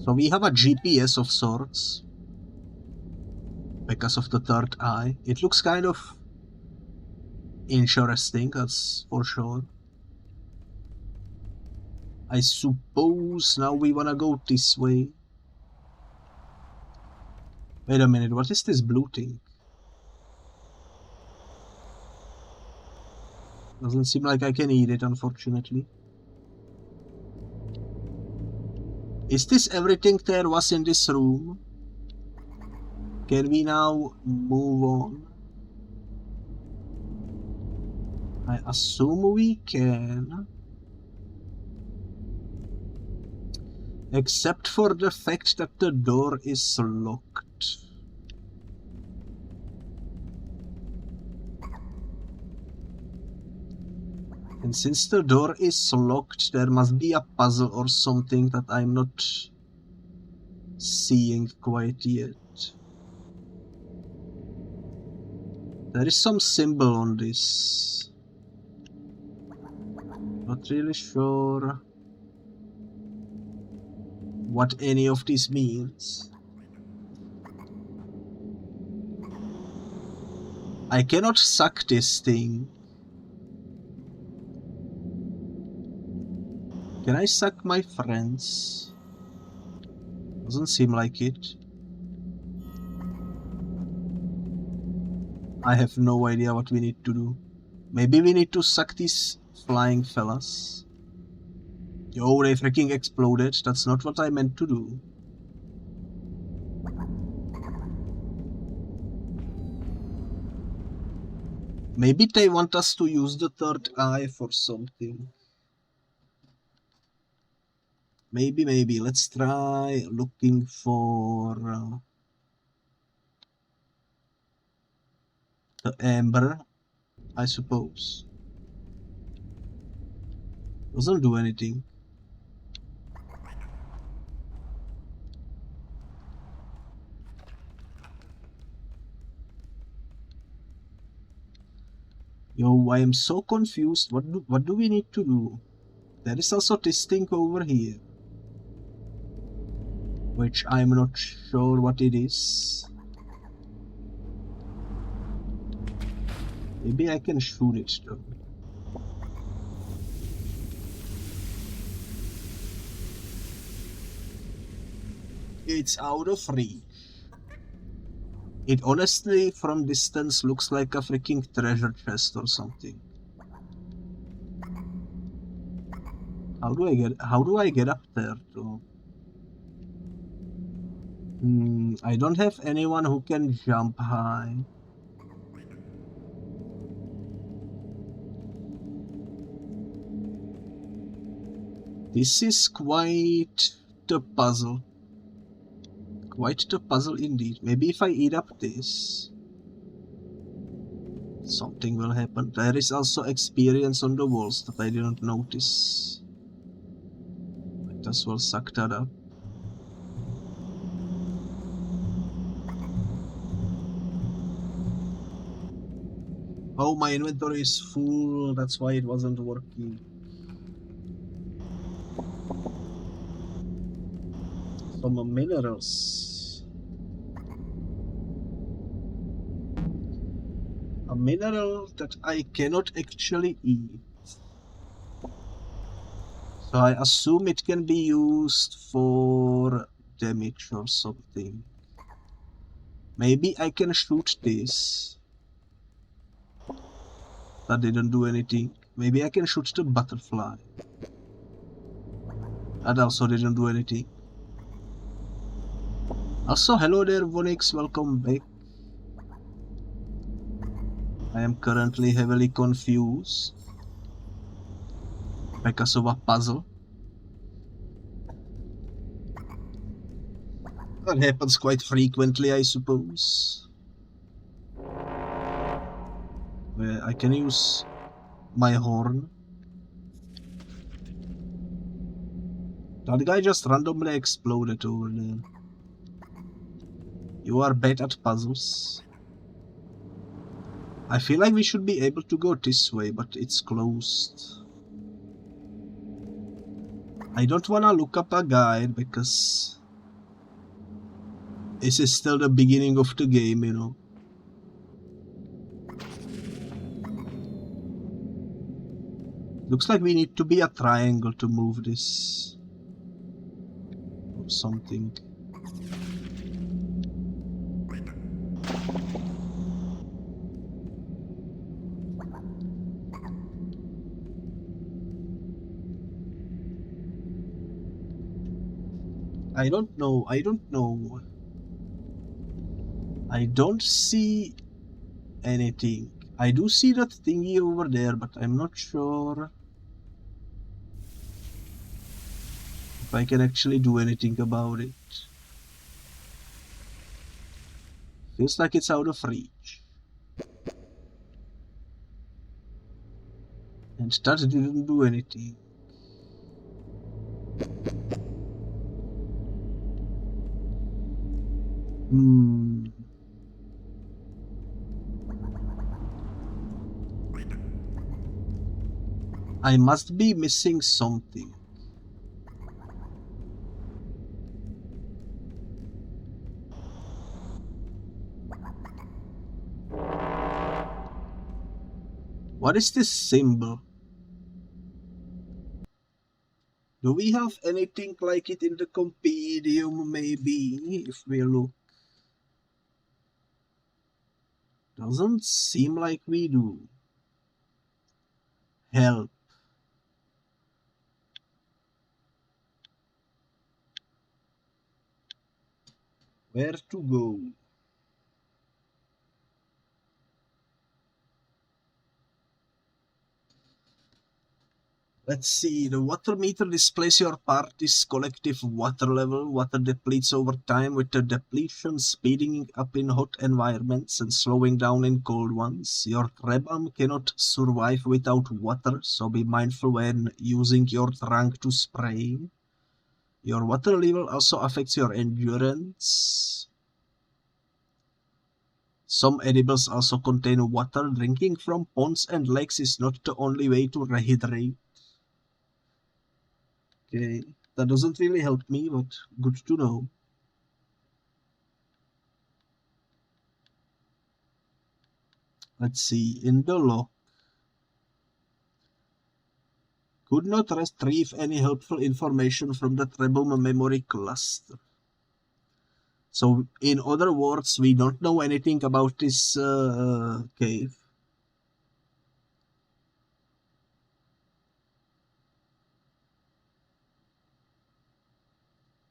So we have a GPS of sorts because of the third eye. It looks kind of interesting, that's for sure. I suppose now we wanna go this way. Wait a minute, what is this blue thing? Doesn't seem like I can eat it, unfortunately. Is this everything there was in this room? Can we now move on? I assume we can. Except for the fact that the door is locked. And since the door is locked, there must be a puzzle or something that I'm not seeing quite yet. There is some symbol on this. Not really sure what any of this means. I cannot suck this thing. Can I suck my friends? Doesn't seem like it. I have no idea what we need to do. Maybe we need to suck these flying fellas. Yo, they freaking exploded. That's not what I meant to do. Maybe they want us to use the third eye for something. Maybe. Let's try looking for the amber, I suppose. Doesn't do anything. Yo, I am so confused. What do we need to do? There is also this thing over here, which I'm not sure what it is. Maybe I can shoot it though. It's out of reach. It honestly, from distance, looks like a freaking treasure chest or something. How do I get up there though? I don't have anyone who can jump high. This is quite the puzzle. Quite the puzzle indeed. Maybe if I eat up this, something will happen. There is also experience on the walls that I didn't notice. Might as well suck that up. Oh, my inventory is full. That's why it wasn't working. Some minerals. A mineral that I cannot actually eat. So I assume it can be used for damage or something. Maybe I can shoot this. That didn't do anything. Maybe I can shoot the butterfly. That also didn't do anything. Also, hello there, Vonix, welcome back. I am currently heavily confused because of a puzzle. That happens quite frequently, I suppose. I can use my horn. That guy just randomly exploded over there. You are bad at puzzles. I feel like we should be able to go this way, but it's closed. I don't wanna look up a guide because this is still the beginning of the game, you know. Looks like we need to be a triangle to move this. Or something. I don't know. I don't see anything. I do see that thingy over there, but I'm not sure if I can actually do anything about it. Feels like it's out of reach. And that didn't do anything. I must be missing something. What is this symbol? Do we have anything like it in the compendium, maybe, if we look? Doesn't seem like we do. Help. Where to go? Let's see, the water meter displays your party's collective water level. Water depletes over time, with the depletion speeding up in hot environments and slowing down in cold ones. Your Trebam cannot survive without water, so be mindful when using your trunk to spray. Your water level also affects your endurance. Some edibles also contain water. Drinking from ponds and lakes is not the only way to rehydrate. Okay, that doesn't really help me, but good to know. Let's see, in the log. Could not retrieve any helpful information from the Trebom memory cluster. So, in other words, we don't know anything about this cave.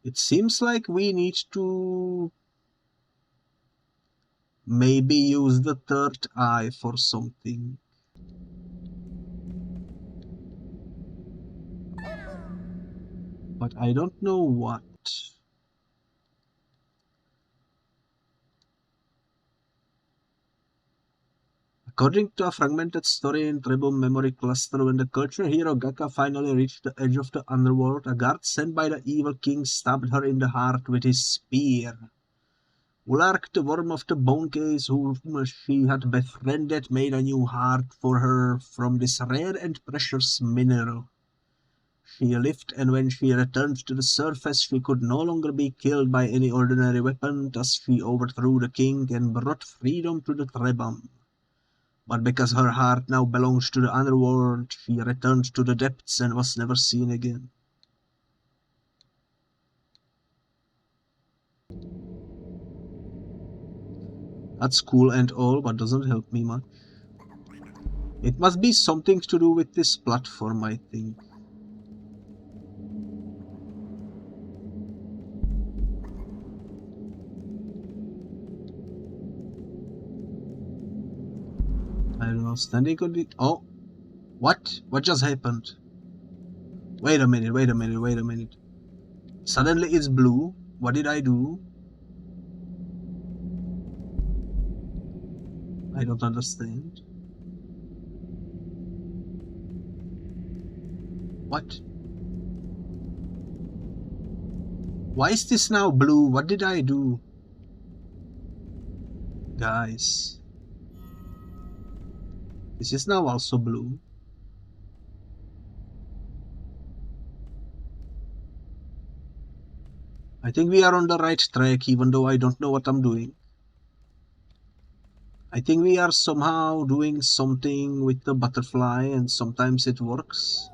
It seems like we need to maybe use the third eye for something. But I don't know what. According to a fragmented story in Trebom memory cluster, when the culture hero Gaka finally reached the edge of the underworld, a guard sent by the evil king stabbed her in the heart with his spear. Ulark, the worm of the bone case whom she had befriended, made a new heart for her from this rare and precious mineral. She lived, and when she returned to the surface, she could no longer be killed by any ordinary weapon. Thus she overthrew the king and brought freedom to the Trebam. But because her heart now belongs to the underworld, she returned to the depths and was never seen again. That's cool and all, but doesn't help me much. It must be something to do with this platform, I think. I don't know, standing on the... Oh! What? What just happened? Wait a minute. Suddenly it's blue. What did I do? I don't understand. What? Why is this now blue? What did I do? Guys. This is now also blue. I think we are on the right track, even though I don't know what I'm doing. I think we are somehow doing something with the butterfly and sometimes it works.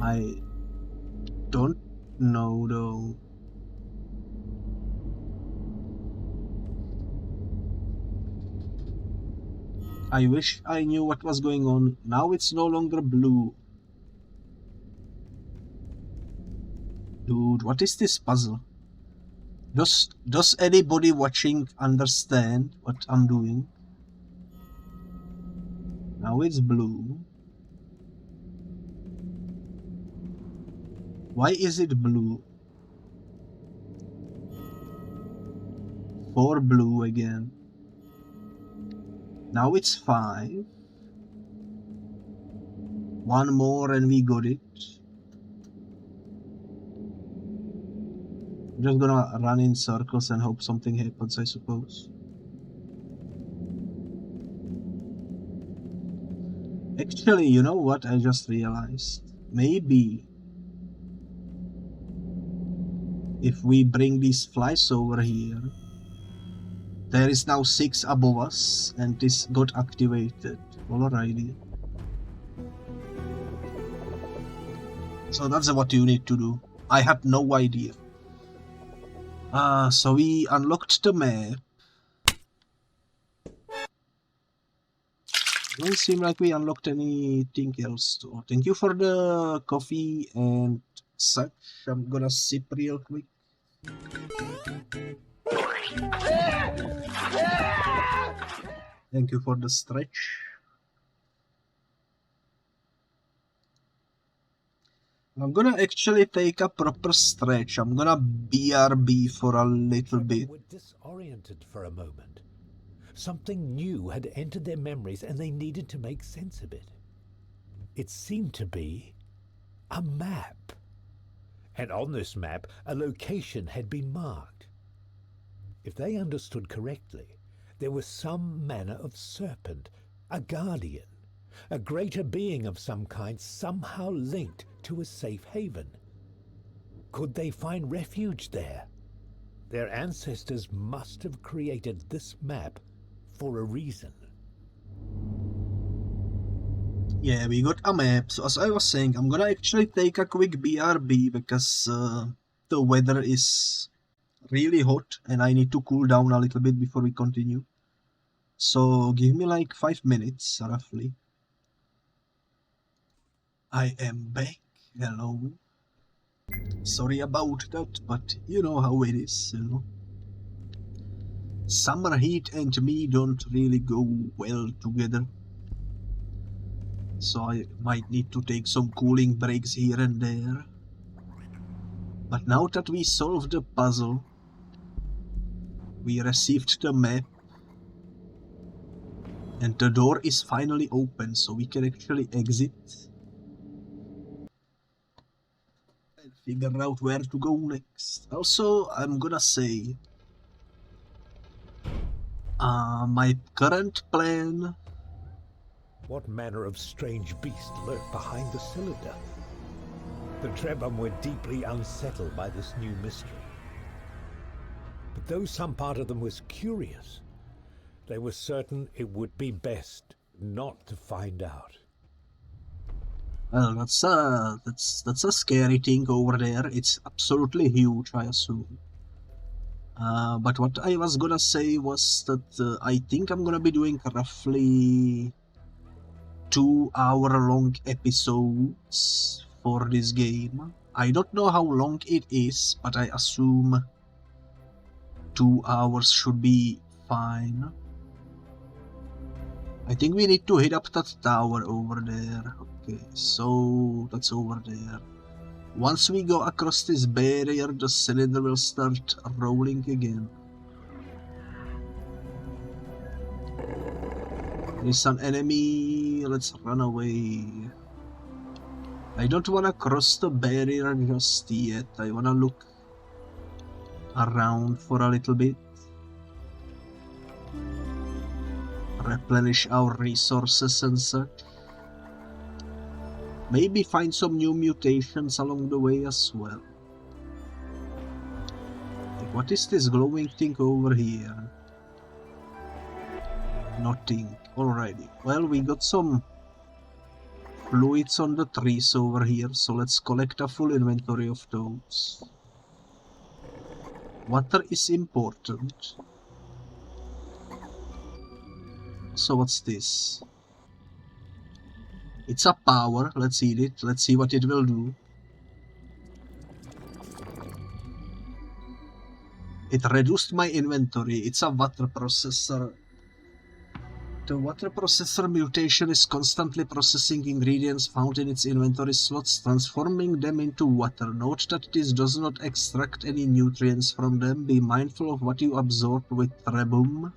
I don't know though. I wish I knew what was going on. Now it's no longer blue. Dude, what is this puzzle? Does anybody watching understand what I'm doing? Now it's blue. Why is it blue? 4 blue again. Now it's 5. 1 more and we got it. I'm just gonna run in circles and hope something happens, I suppose. Actually, you know what I just realized? Maybe if we bring these flies over here, there is now 6 above us and this got activated. Alrighty. So that's what you need to do. I had no idea. So we unlocked the map. Doesn't seem like we unlocked anything else too. Thank you for the coffee and such. I'm gonna sip real quick. Thank you for the stretch. I'm gonna actually take a proper stretch. I'm gonna BRB for a little bit. They were disoriented for a moment. Something new had entered their memories and they needed to make sense of it. It seemed to be a map. And on this map, a location had been marked. If they understood correctly, there was some manner of serpent, a guardian, a greater being of some kind somehow linked to a safe haven. Could they find refuge there? Their ancestors must have created this map for a reason. Yeah, we got a map. So as I was saying, I'm gonna actually take a quick BRB because the weather is really hot and I need to cool down a little bit before we continue. So give me like 5 minutes roughly. I am back. Hello. Sorry about that, but you know how it is, you know. Summer heat and me don't really go well together. So I might need to take some cooling breaks here and there. But now that we solved the puzzle, we received the map, and the door is finally open, so we can actually exit and figure out where to go next. Also, I'm gonna say, my current plan... What manner of strange beast lurked behind the cylinder? The Trebum were deeply unsettled by this new mystery. But though some part of them was curious, they were certain it would be best not to find out. Well, that's a scary thing over there. It's absolutely huge, I assume. But what I was gonna say was that I think I'm gonna be doing roughly 2-hour-long episodes for this game. I don't know how long it is, but I assume 2 hours should be fine. I think we need to hit up that tower over there. Okay, so that's over there. Once we go across this barrier, the cylinder will start rolling again. There's an enemy. Let's run away. I don't wanna cross the barrier just yet. I wanna look around for a little bit. Replenish our resources and such. Maybe find some new mutations along the way as well. What is this glowing thing over here? Nothing. Alrighty. Well, we got some fluids on the trees over here, so let's collect a full inventory of those. Water is important. So what's this? It's a power. Let's eat it. Let's see what it will do. It reduced my inventory. It's a water processor. The water processor mutation is constantly processing ingredients found in its inventory slots, transforming them into water. Note that this does not extract any nutrients from them. Be mindful of what you absorb with Trebum,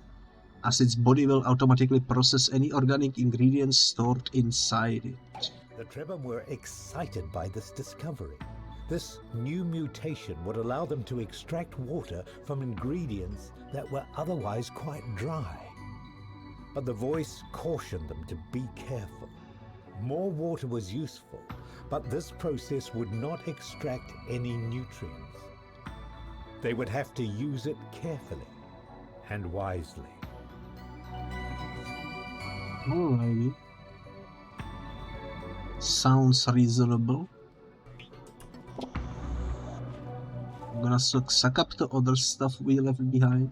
as its body will automatically process any organic ingredients stored inside it. The Trebum were excited by this discovery. This new mutation would allow them to extract water from ingredients that were otherwise quite dry. But the voice cautioned them to be careful. More water was useful, but this process would not extract any nutrients. They would have to use it carefully and wisely. Alrighty. Sounds reasonable. I'm gonna suck up the other stuff we left behind.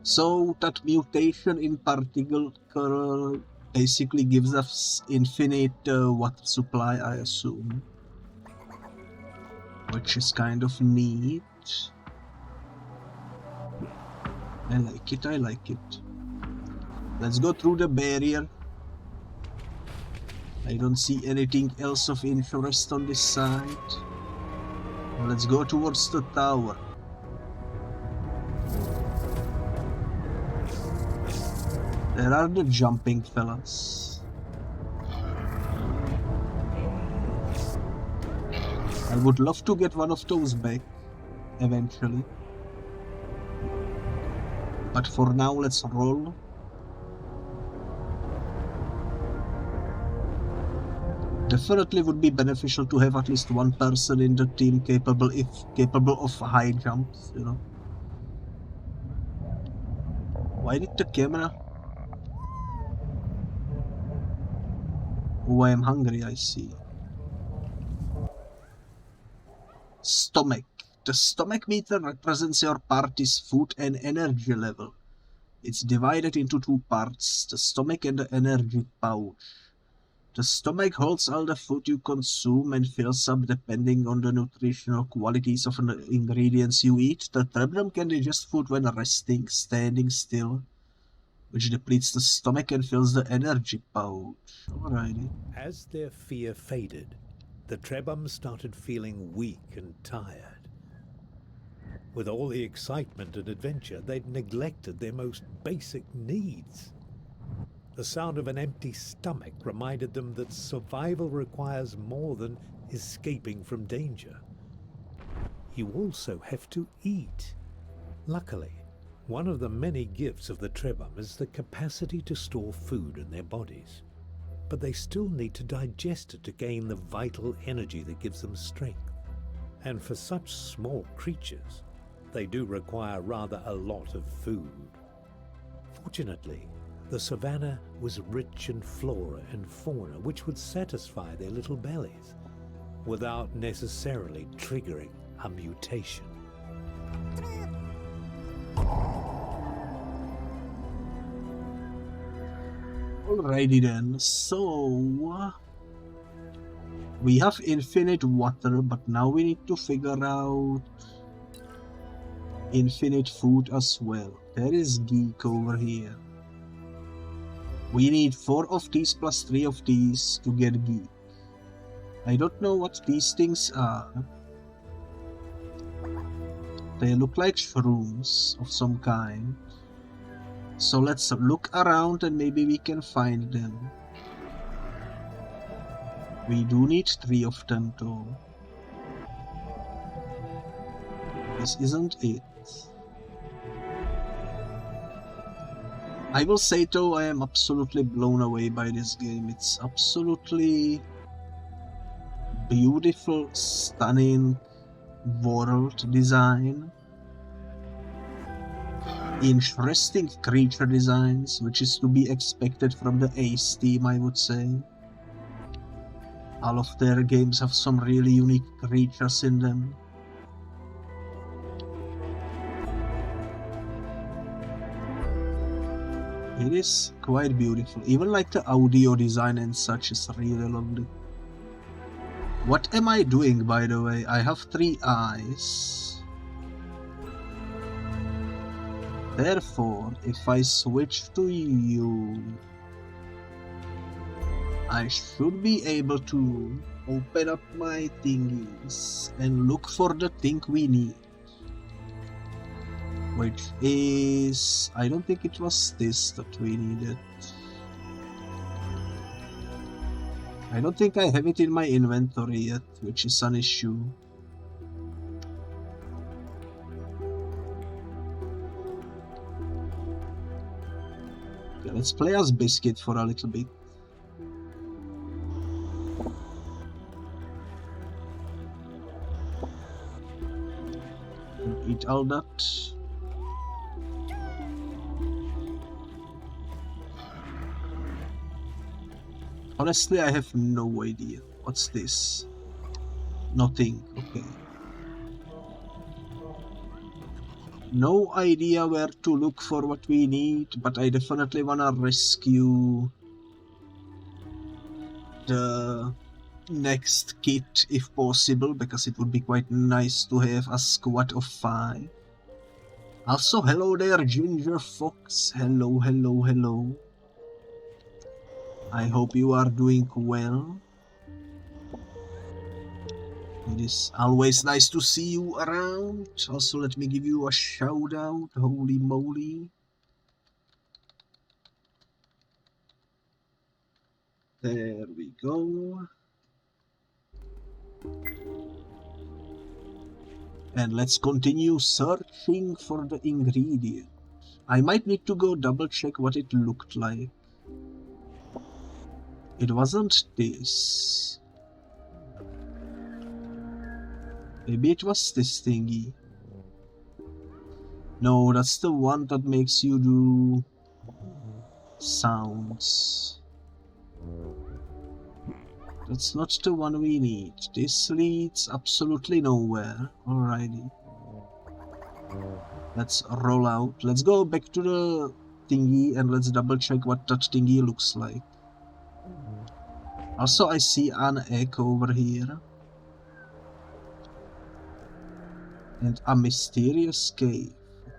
So that mutation in particular basically gives us infinite water supply, I assume. Which is kind of neat. I like it, I like it. Let's go through the barrier. I don't see anything else of interest on this side. Let's go towards the tower. There are the jumping fellas. I would love to get one of those back, eventually. But for now, let's roll. Definitely would be beneficial to have at least one person in the team capable of high jumps, you know. Why did the camera... Oh, I am hungry, I see. Stomach. The stomach meter represents your party's food and energy level. It's divided into two parts, the stomach and the energy pouch. The stomach holds all the food you consume and fills up depending on the nutritional qualities of the ingredients you eat. The trebrum can digest food when resting, standing still, which depletes the stomach and fills the energy pouch. Alrighty. As their fear faded, the Trebum started feeling weak and tired. With all the excitement and adventure, they'd neglected their most basic needs. The sound of an empty stomach reminded them that survival requires more than escaping from danger. You also have to eat. Luckily, one of the many gifts of the Trebum is the capacity to store food in their bodies. But they still need to digest it to gain the vital energy that gives them strength. And for such small creatures, they do require rather a lot of food. Fortunately, the savannah was rich in flora and fauna which would satisfy their little bellies without necessarily triggering a mutation. Alrighty then, so we have infinite water, but now we need to figure out infinite food as well. There is geek over here. We need 4 of these plus 3 of these to get geek. I don't know what these things are. They look like shrooms of some kind. So let's look around and maybe we can find them. We do need 3 of them though. This isn't it. I will say though, I am absolutely blown away by this game. It's absolutely beautiful, stunning world design. Interesting creature designs, which is to be expected from the Ace team, I would say. All of their games have some really unique creatures in them. It is quite beautiful. Even like the audio design and such is really lovely. What am I doing, by the way? I have 3 eyes. Therefore, if I switch to you, I should be able to open up my thingies and look for the thing we need. Which is... I don't think it was this that we needed. I don't think I have it in my inventory yet, which is an issue. Okay, let's play as Biscuit for a little bit. Eat all that. Honestly, I have no idea. What's this? Nothing. Okay. No idea where to look for what we need, but I definitely wanna rescue the next kit if possible, because it would be quite nice to have a squad of 5. Also, hello there, Ginger Fox. Hello, hello, hello. I hope you are doing well. It is always nice to see you around. Also, let me give you a shout out. Holy moly. There we go. And let's continue searching for the ingredient. I might need to go double check what it looked like. It wasn't this. Maybe it was this thingy. No, that's the one that makes you do sounds. That's not the one we need. This leads absolutely nowhere. Alrighty. Let's roll out. Let's go back to the thingy and let's double check what that thingy looks like. Also, I see an egg over here. And a mysterious cave.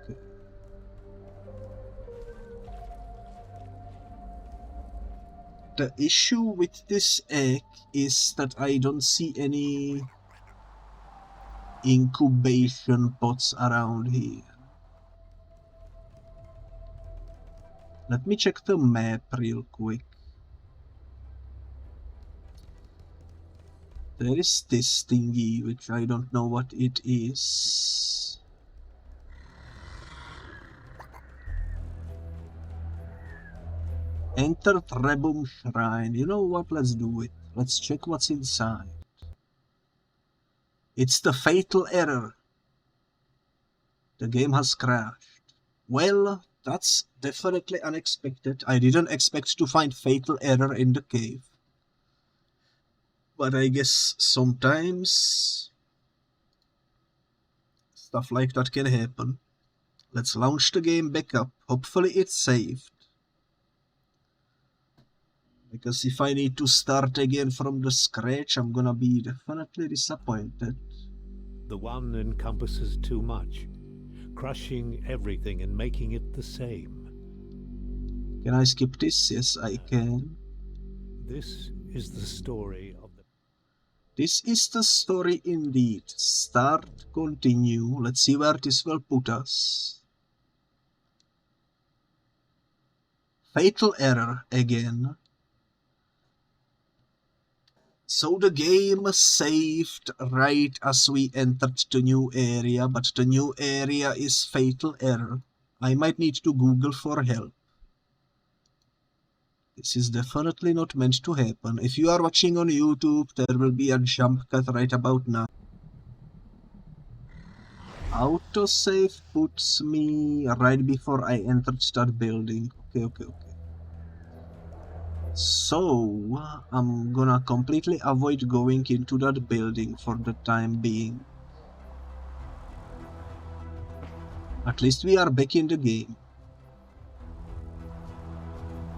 Okay. The issue with this egg is that I don't see any incubation pots around here. Let me check the map real quick. There is this thingy, which I don't know what it is. Enter Trebum Shrine. You know what? Let's do it. Let's check what's inside. It's the fatal error. The game has crashed. Well, that's definitely unexpected. I didn't expect to find fatal error in the cave. But I guess sometimes stuff like that can happen. Let's launch the game back up. Hopefully it's saved. Because if I need to start again from the scratch, I'm gonna be definitely disappointed. The one encompasses too much, crushing everything and making it the same. Can I skip this? Yes, I can. This is the story of the... This is the story indeed. Start, continue. Let's see where this will put us. Fatal error again. So the game saved right as we entered the new area, but the new area is fatal error. I might need to Google for help. This is definitely not meant to happen. If you are watching on YouTube, there will be a jump cut right about now. Autosave puts me right before I entered that building. Okay. So, I'm gonna completely avoid going into that building for the time being. At least we are back in the game.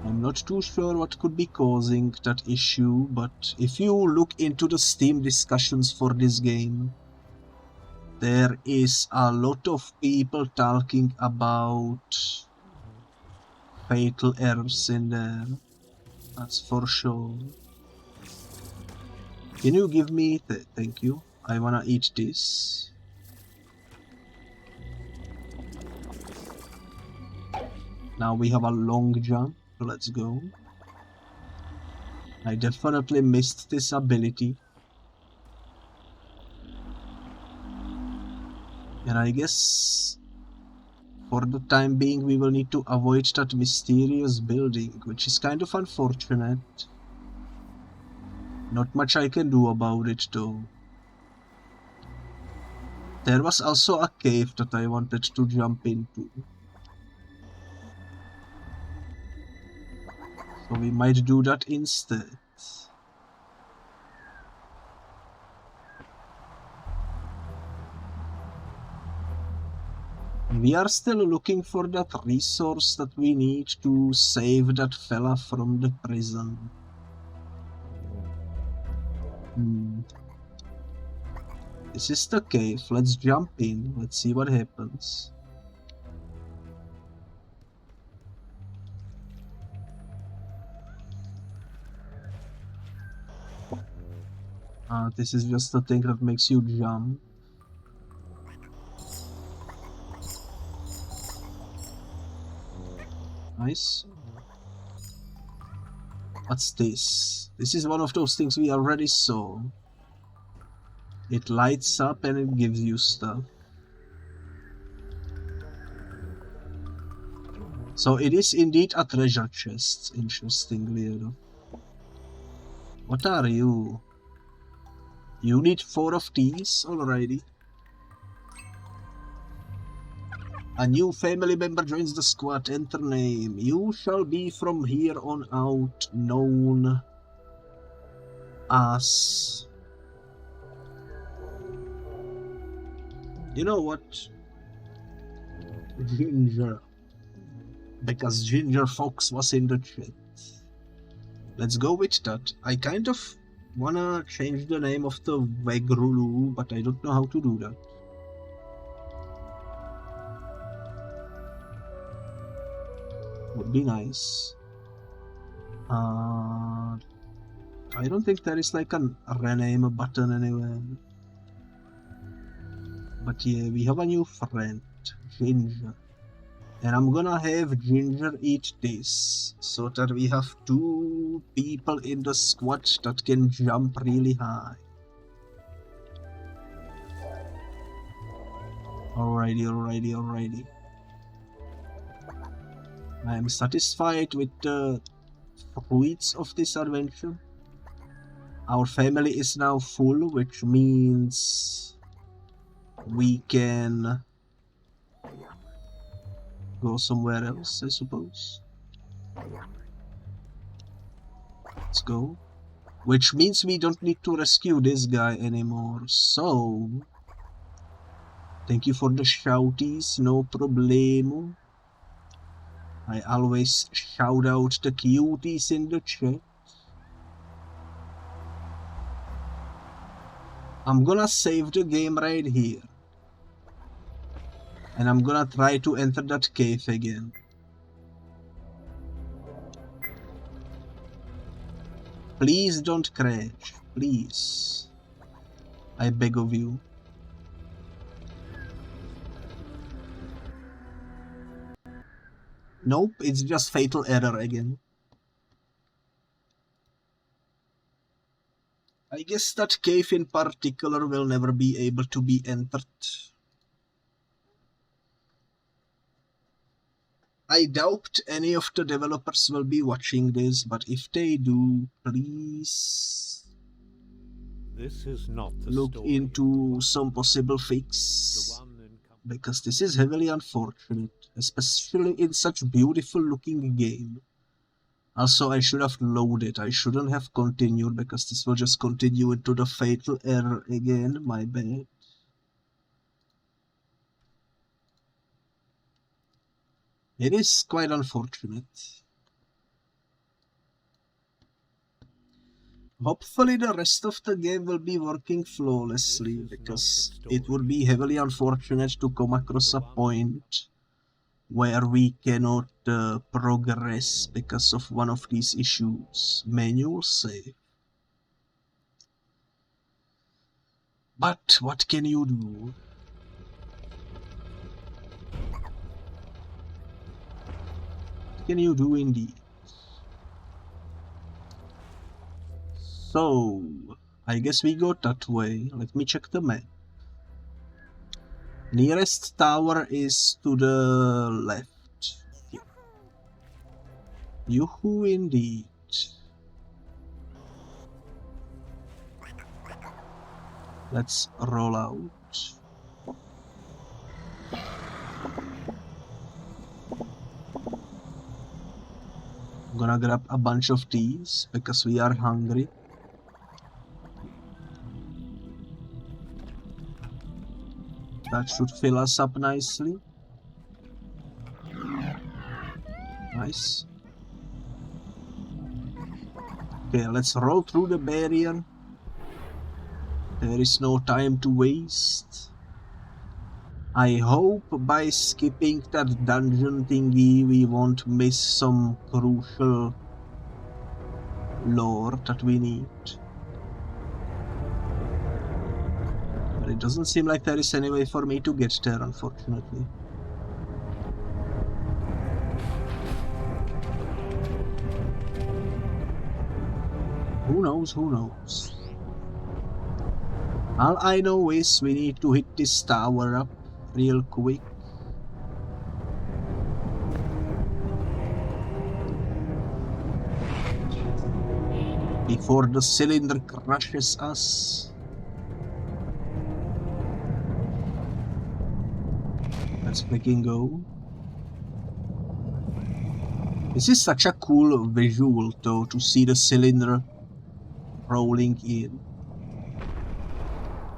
I'm not too sure what could be causing that issue, but if you look into the Steam discussions for this game, there is a lot of people talking about fatal errors in there. That's for sure. Can you give me... thank you. I wanna eat this. Now we have a long jump. Let's go. I definitely missed this ability. And I guess for the time being we will need to avoid that mysterious building, which is kind of unfortunate. Not much I can do about it though. There was also a cave that I wanted to jump into. So we might do that instead. We are still looking for that resource that we need to save that fella from the prison. This is the cave. Let's jump in. Let's see what happens. This is just the thing that makes you jump. Nice. What's this? This is one of those things we already saw. It lights up and it gives you stuff. So it is indeed a treasure chest, interestingly enough. What are you? You need 4 of these? Alrighty. A new family member joins the squad. Enter name. You shall be from here on out known as... You know what? Ginger. Because Ginger Fox was in the chat. Let's go with that. I kind of wanna change the name of the Wegrulu, but I don't know how to do that. Would be nice. I don't think there is like a rename button anywhere. But yeah, we have a new friend, Ginger. And I'm gonna have Ginger eat this, so that we have 2 people in the squad that can jump really high. Alrighty. I am satisfied with the fruits of this adventure. Our family is now full, which means we can go somewhere else, I suppose. Let's go. Which means we don't need to rescue this guy anymore, so... Thank you for the shouties, no problemo. I always shout out the cuties in the chat. I'm gonna save the game right here. And I'm gonna try to enter that cave again. Please don't crash, please. I beg of you. Nope, it's just fatal error again. I guess that cave in particular will never be able to be entered. I doubt any of the developers will be watching this, but if they do, please This is not the look story into some possible fix. the one in because this is heavily unfortunate, especially in such beautiful looking game. Also, I should have loaded. I shouldn't have continued because this will just continue into the fatal error again. My bad. It is quite unfortunate. Hopefully the rest of the game will be working flawlessly, because it would be heavily unfortunate to come across a point where we cannot progress because of one of these issues. Manual save. But what can you do? What can you do indeed? So, I guess we go that way. Let me check the map. Nearest tower is to the left. Yeah. Yoo-hoo indeed. Let's roll out. I'm gonna grab a bunch of these because we are hungry. That should fill us up nicely. Nice. Okay, let's roll through the barrier. There is no time to waste. I hope by skipping that dungeon thingy we won't miss some crucial lore that we need. But it doesn't seem like there is any way for me to get there, unfortunately. Who knows, who knows? All I know is we need to hit this tower up real quick. Before the cylinder crushes us. Let's freaking go. This is such a cool visual though, to see the cylinder rolling in.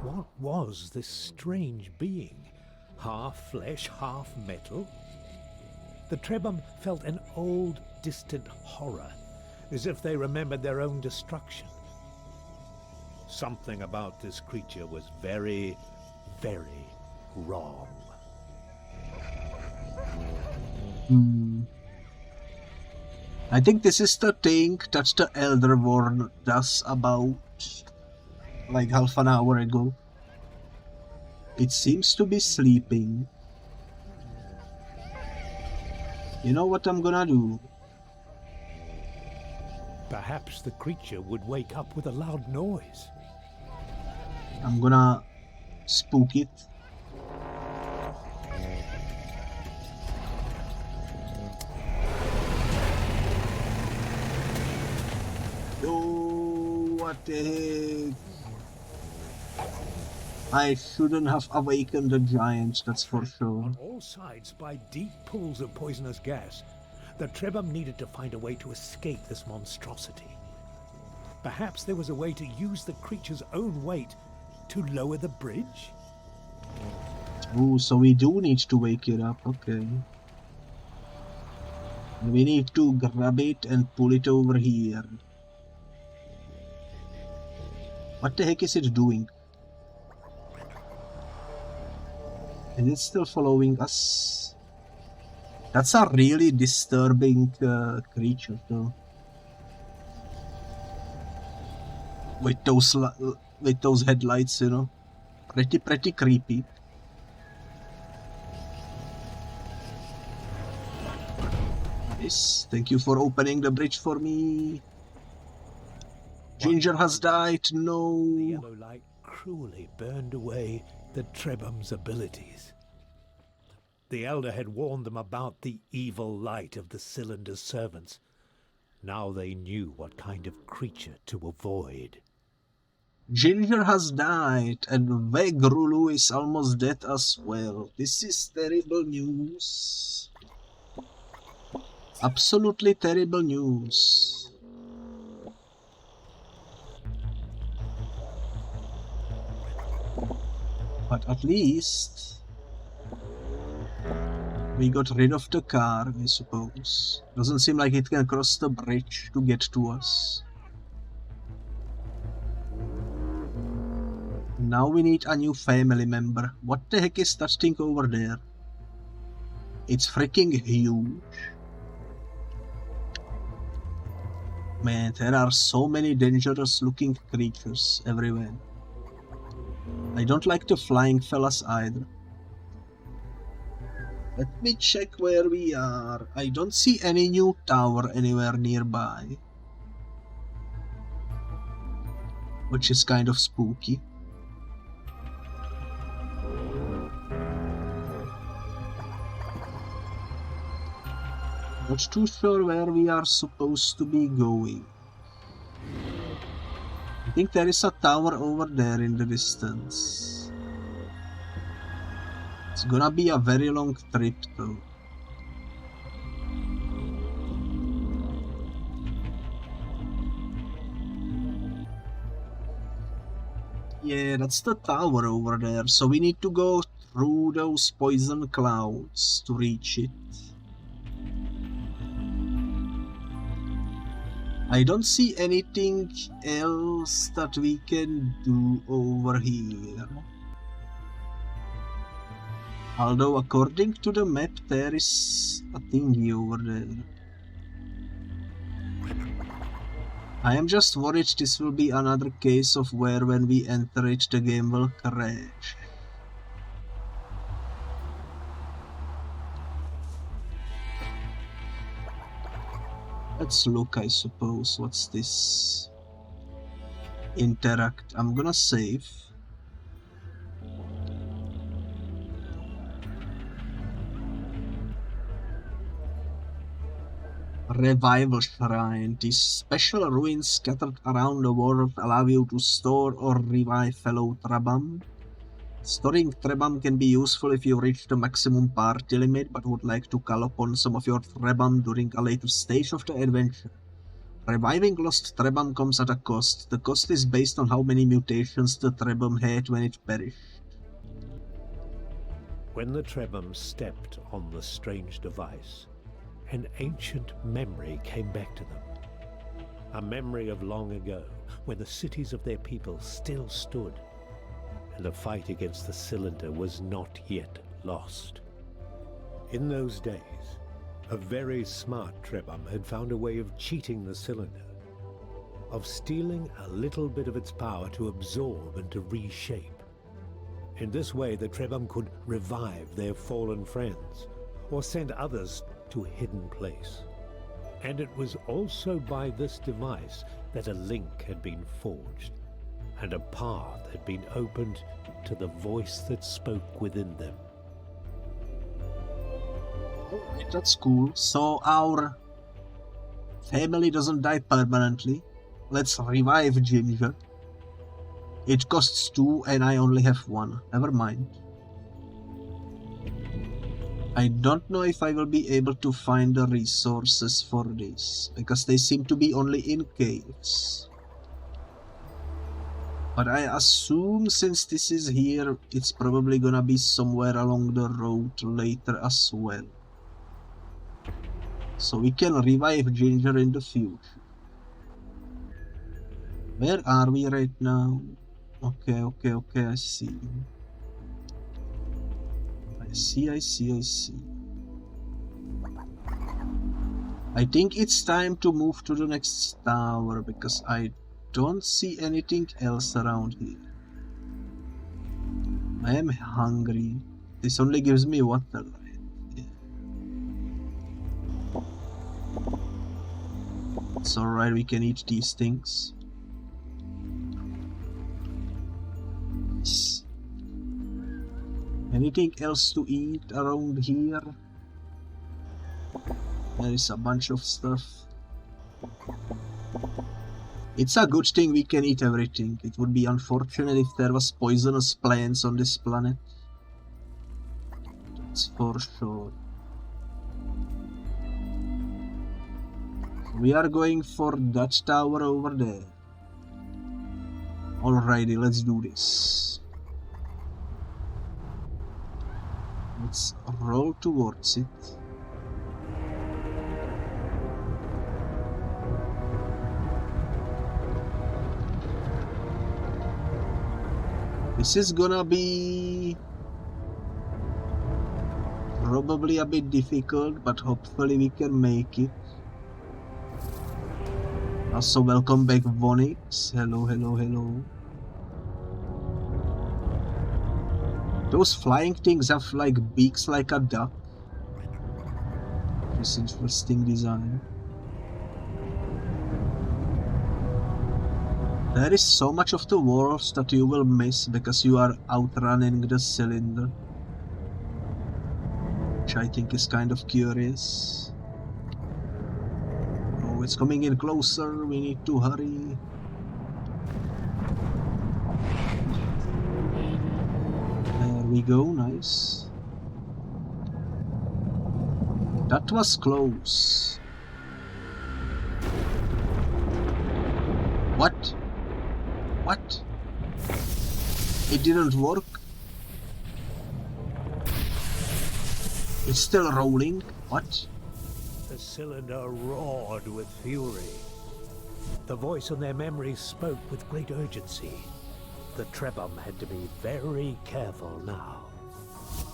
What was this strange being? Half flesh, half metal? The Trebum felt an old, distant horror, as if they remembered their own destruction. Something about this creature was very, very wrong. I think this is the thing that the Elder warned us about like half an hour ago. It seems to be sleeping. You know what I'm gonna do? Perhaps the creature would wake up with a loud noise. I'm gonna spook it. Oh, what the heck? I shouldn't have awakened the giant, that's for sure. On all sides, by deep pools of poisonous gas, the Trebum needed to find a way to escape this monstrosity. Perhaps there was a way to use the creature's own weight to lower the bridge? Oh, so we do need to wake it up, okay. We need to grab it and pull it over here. What the heck is it doing? Is it still following us? That's a really disturbing creature though. With those headlights, you know. Pretty creepy. Nice. Thank you for opening the bridge for me. Ginger has died, no. The yellow light cruelly burned away the Trebum's abilities. The Elder had warned them about the evil light of the Cylinder's servants. Now they knew what kind of creature to avoid. Ginger has died, and Vegrulu is almost dead as well. This is terrible news. Absolutely terrible news. But at least we got rid of the car, I suppose. Doesn't seem like it can cross the bridge to get to us. Now we need a new family member. What the heck is that thing over there? It's freaking huge. Man, there are so many dangerous looking creatures everywhere. I don't like the flying fellas either. Let me check where we are. I don't see any new tower anywhere nearby, which is kind of spooky. Not too sure where we are supposed to be going. I think there is a tower over there in the distance. It's gonna be a very long trip though. Yeah, that's the tower over there, so we need to go through those poison clouds to reach it. I don't see anything else that we can do over here. Although according to the map there is a thingy over there. I am just worried this will be another case of where when we enter it the game will crash. Let's look, I suppose. What's this? Interact. I'm gonna save. Revival Shrine. These special ruins scattered around the world allow you to store or revive fellow Trebam. Storing Trebam can be useful if you reach the maximum party limit but would like to call upon some of your Trebam during a later stage of the adventure. Reviving lost Trebam comes at a cost. The cost is based on how many mutations the Trebam had when it perished. When the Trebam stepped on the strange device, an ancient memory came back to them. A memory of long ago, when the cities of their people still stood, and the fight against the cylinder was not yet lost. In those days, a very smart Trebam had found a way of cheating the cylinder, of stealing a little bit of its power to absorb and to reshape. In this way, the Trebam could revive their fallen friends, or send others to a hidden place. And it was also by this device that a link had been forged, and a path had been opened to the voice that spoke within them. Alright, that's cool. So our family doesn't die permanently. Let's revive Ginger. It costs 2 and I only have 1. Never mind. I don't know if I will be able to find the resources for this, because they seem to be only in caves. But I assume since this is here, it's probably gonna be somewhere along the road later as well. So we can revive Ginger in the future. Where are we right now? Okay, I see. I see. I think it's time to move to the next tower, because I don't see anything else around here. I am hungry. This only gives me water, right? Yeah. It's alright, we can eat these things. Anything else to eat around here? There is a bunch of stuff. It's a good thing we can eat everything. It would be unfortunate if there was poisonous plants on this planet. That's for sure. We are going for that tower over there. Alrighty, let's do this. Let's roll towards it. This is gonna be probably a bit difficult, but hopefully we can make it. Also, welcome back, Vonix. Hello, hello, hello. Those flying things have like beaks like a duck. This interesting design. There is so much of the world that you will miss because you are outrunning the cylinder, which I think is kind of curious. Oh, it's coming in closer, we need to hurry. There we go, nice. That was close. What? What? It didn't work? It's still rolling? What? The cylinder roared with fury. The voice on their memory spoke with great urgency. The Trebum had to be very careful now.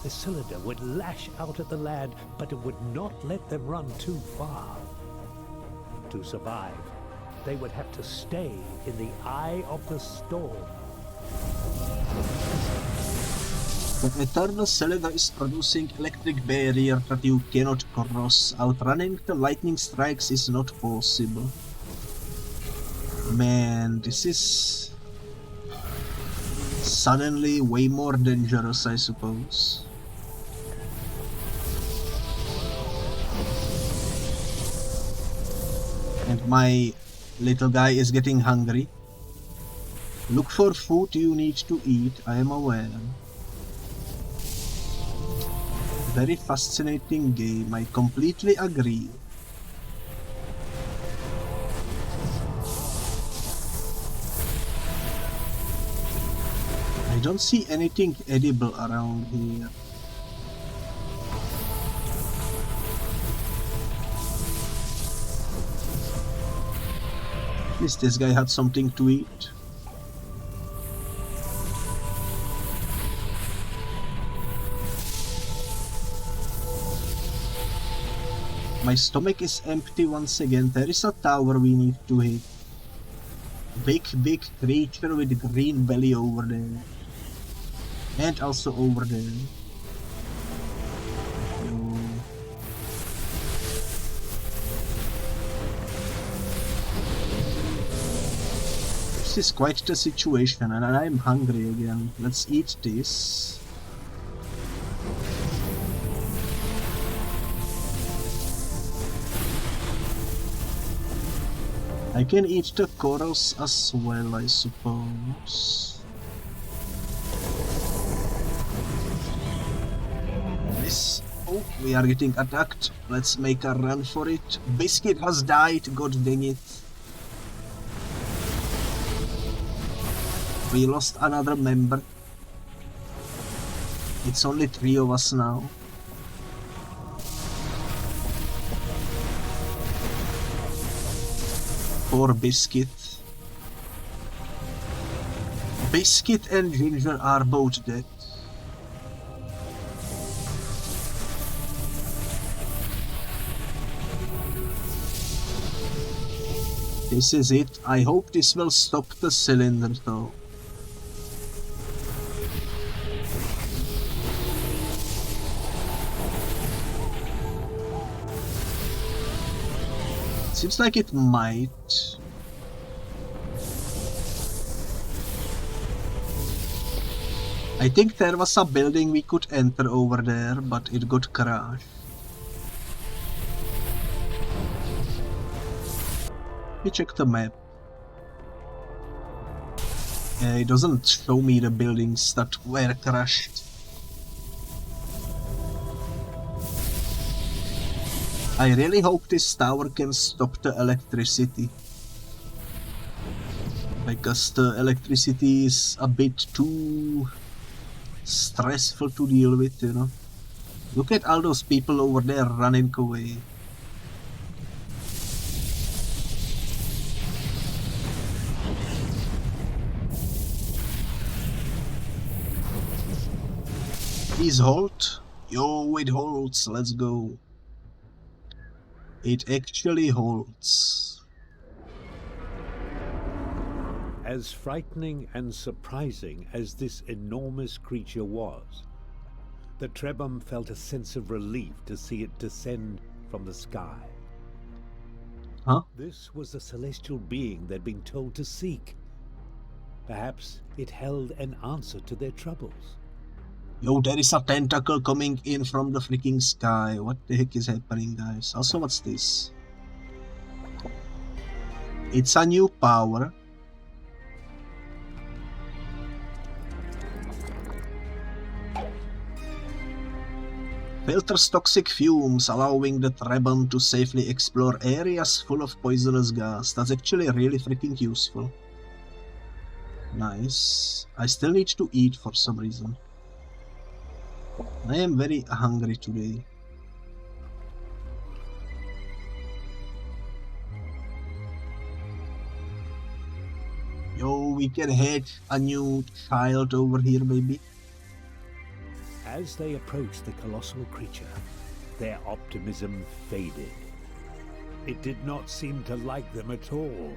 The cylinder would lash out at the lad, but it would not let them run too far. To survive, they would have to stay in the eye of the storm. The eternal cylinder is producing electric barrier that you cannot cross. Outrunning the lightning strikes is not possible. Man, this is suddenly way more dangerous, I suppose. And my little guy is getting hungry. Look for food you need to eat, I am aware. Very fascinating game, I completely agree. I don't see anything edible around here. At least this guy had something to eat. My stomach is empty once again. There is a tower we need to hit. Big creature with green belly over there. And also over there. No. This is quite the situation and I'm hungry again. Let's eat this. I can eat the corals as well, I suppose. This. Oh, we are getting attacked. Let's make a run for it. Biscuit has died, god dang it. We lost another member. It's only 3 of us now. Poor Biscuit. Biscuit and Ginger are both dead. This is it. I hope this will stop the cylinder though. Seems like it might. I think there was a building we could enter over there, but it got crashed. Let me check the map. It doesn't show me the buildings that were crashed. I really hope this tower can stop the electricity. Because the electricity is a bit too stressful to deal with, you know. Look at all those people over there running away. Please halt. Yo, it holds. Let's go. It actually holds. As frightening and surprising as this enormous creature was, the Trebum felt a sense of relief to see it descend from the sky. Huh? This was the celestial being they'd been told to seek. Perhaps it held an answer to their troubles. Yo, there is a tentacle coming in from the freaking sky. What the heck is happening, guys? Also, what's this? It's a new power. Filters toxic fumes, allowing the Trebum to safely explore areas full of poisonous gas. That's actually really freaking useful. Nice. I still need to eat for some reason. I am very hungry today. Yo, we can hatch a new child over here, baby. As they approached the colossal creature, their optimism faded. It did not seem to like them at all.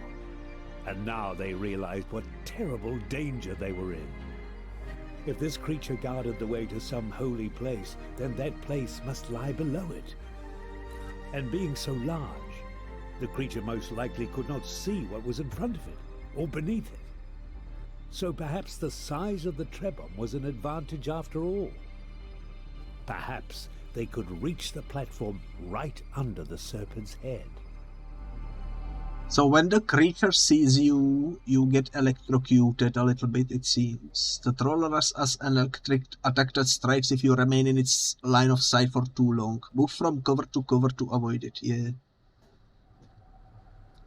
And now they realized what terrible danger they were in. If this creature guarded the way to some holy place, then that place must lie below it. And being so large, the creature most likely could not see what was in front of it, or beneath it. So perhaps the size of the Trebum was an advantage after all. Perhaps they could reach the platform right under the serpent's head. So when the creature sees you, you get electrocuted a little bit, it seems. The troll has an electric attack that strikes if you remain in its line of sight for too long. Move from cover to avoid it, yeah.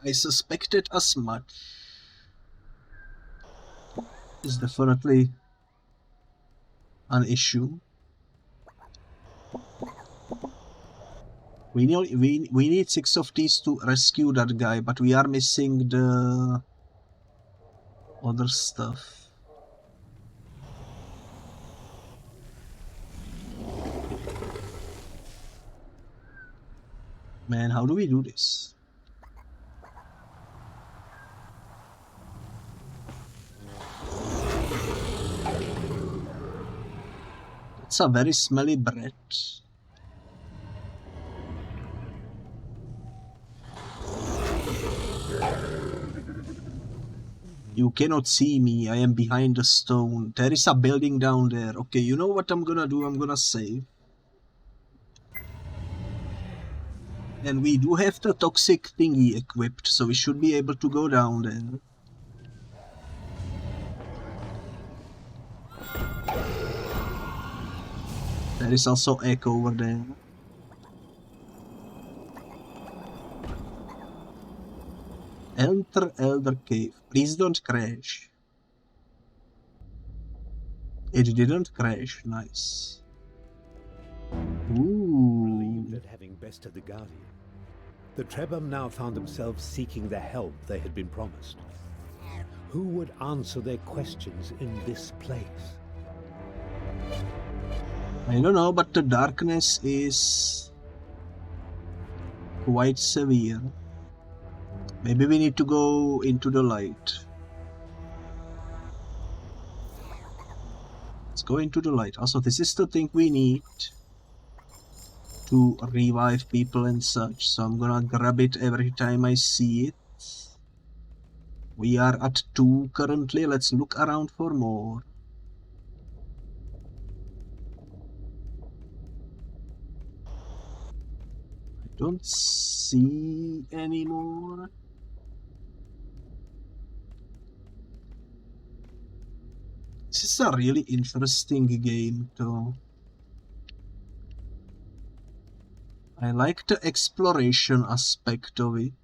I suspected as much. It's definitely an issue. We need 6 of these to rescue that guy, but we are missing the other stuff. Man, how do we do this? It's a very smelly bread. You cannot see me, I am behind a stone. There is a building down there. Okay, you know what I'm gonna do? I'm gonna save. And we do have the toxic thingy equipped, so we should be able to go down there. There is also Echo over there. Enter Elder Cave. Please don't crash. It didn't crash. Nice. Ooh. Relieved at having bested the Guardian, the Trebum now found themselves seeking the help they had been promised. Who would answer their questions in this place? I don't know, but the darkness is quite severe. Maybe we need to go into the light. Let's go into the light. Also, this is the thing we need to revive people and such. So I'm gonna grab it every time I see it. We are at 2 currently. Let's look around for more. I don't see any more. This is a really interesting game too. I like the exploration aspect of it.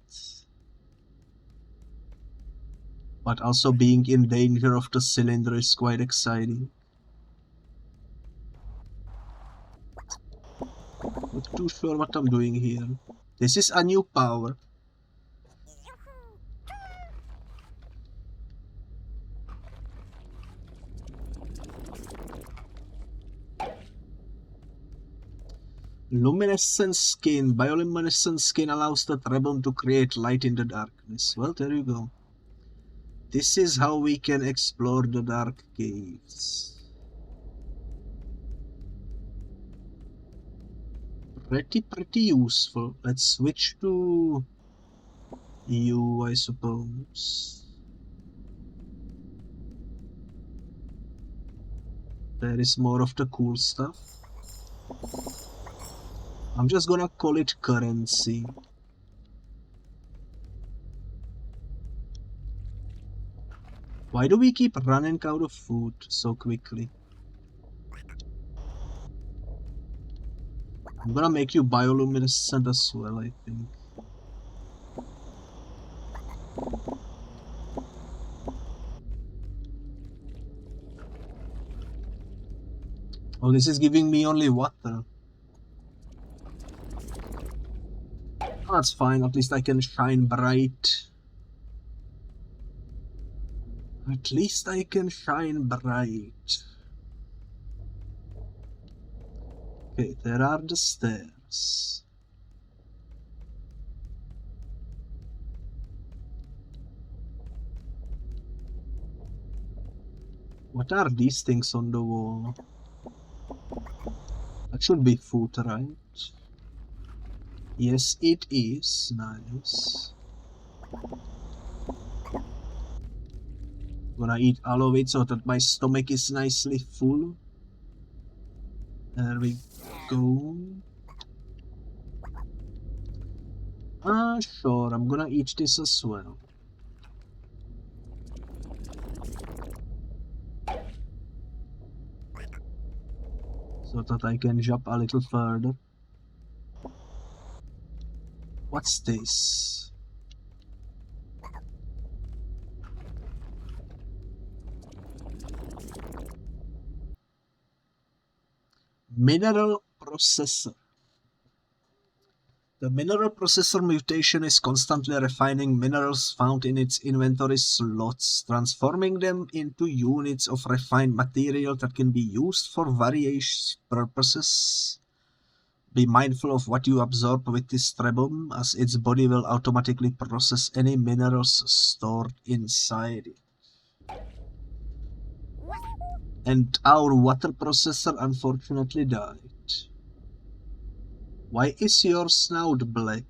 But also being in danger of the cylinder is quite exciting. Not too sure what I'm doing here. This is a new power. Luminescent skin. Bioluminescent skin allows the Trebon to create light in the darkness. Well, there you go. This is how we can explore the dark caves. Pretty useful. Let's switch to you, I suppose. There is more of the cool stuff. I'm just gonna call it currency. Why do we keep running out of food so quickly? I'm gonna make you bioluminescent as well, I think. Oh, this is giving me only water. Oh, that's fine, at least I can shine bright. At least I can shine bright. Okay, there are the stairs. What are these things on the wall? That should be food, right? Yes, it is. Nice. Gonna eat all of it so that my stomach is nicely full. There we go. Sure, I'm gonna eat this as well. So that I can jump a little further. What's this? Mineral processor. The mineral processor mutation is constantly refining minerals found in its inventory slots, transforming them into units of refined material that can be used for various purposes. Be mindful of what you absorb with this Trebon, as its body will automatically process any minerals stored inside it. And our water processor unfortunately died. Why is your snout black?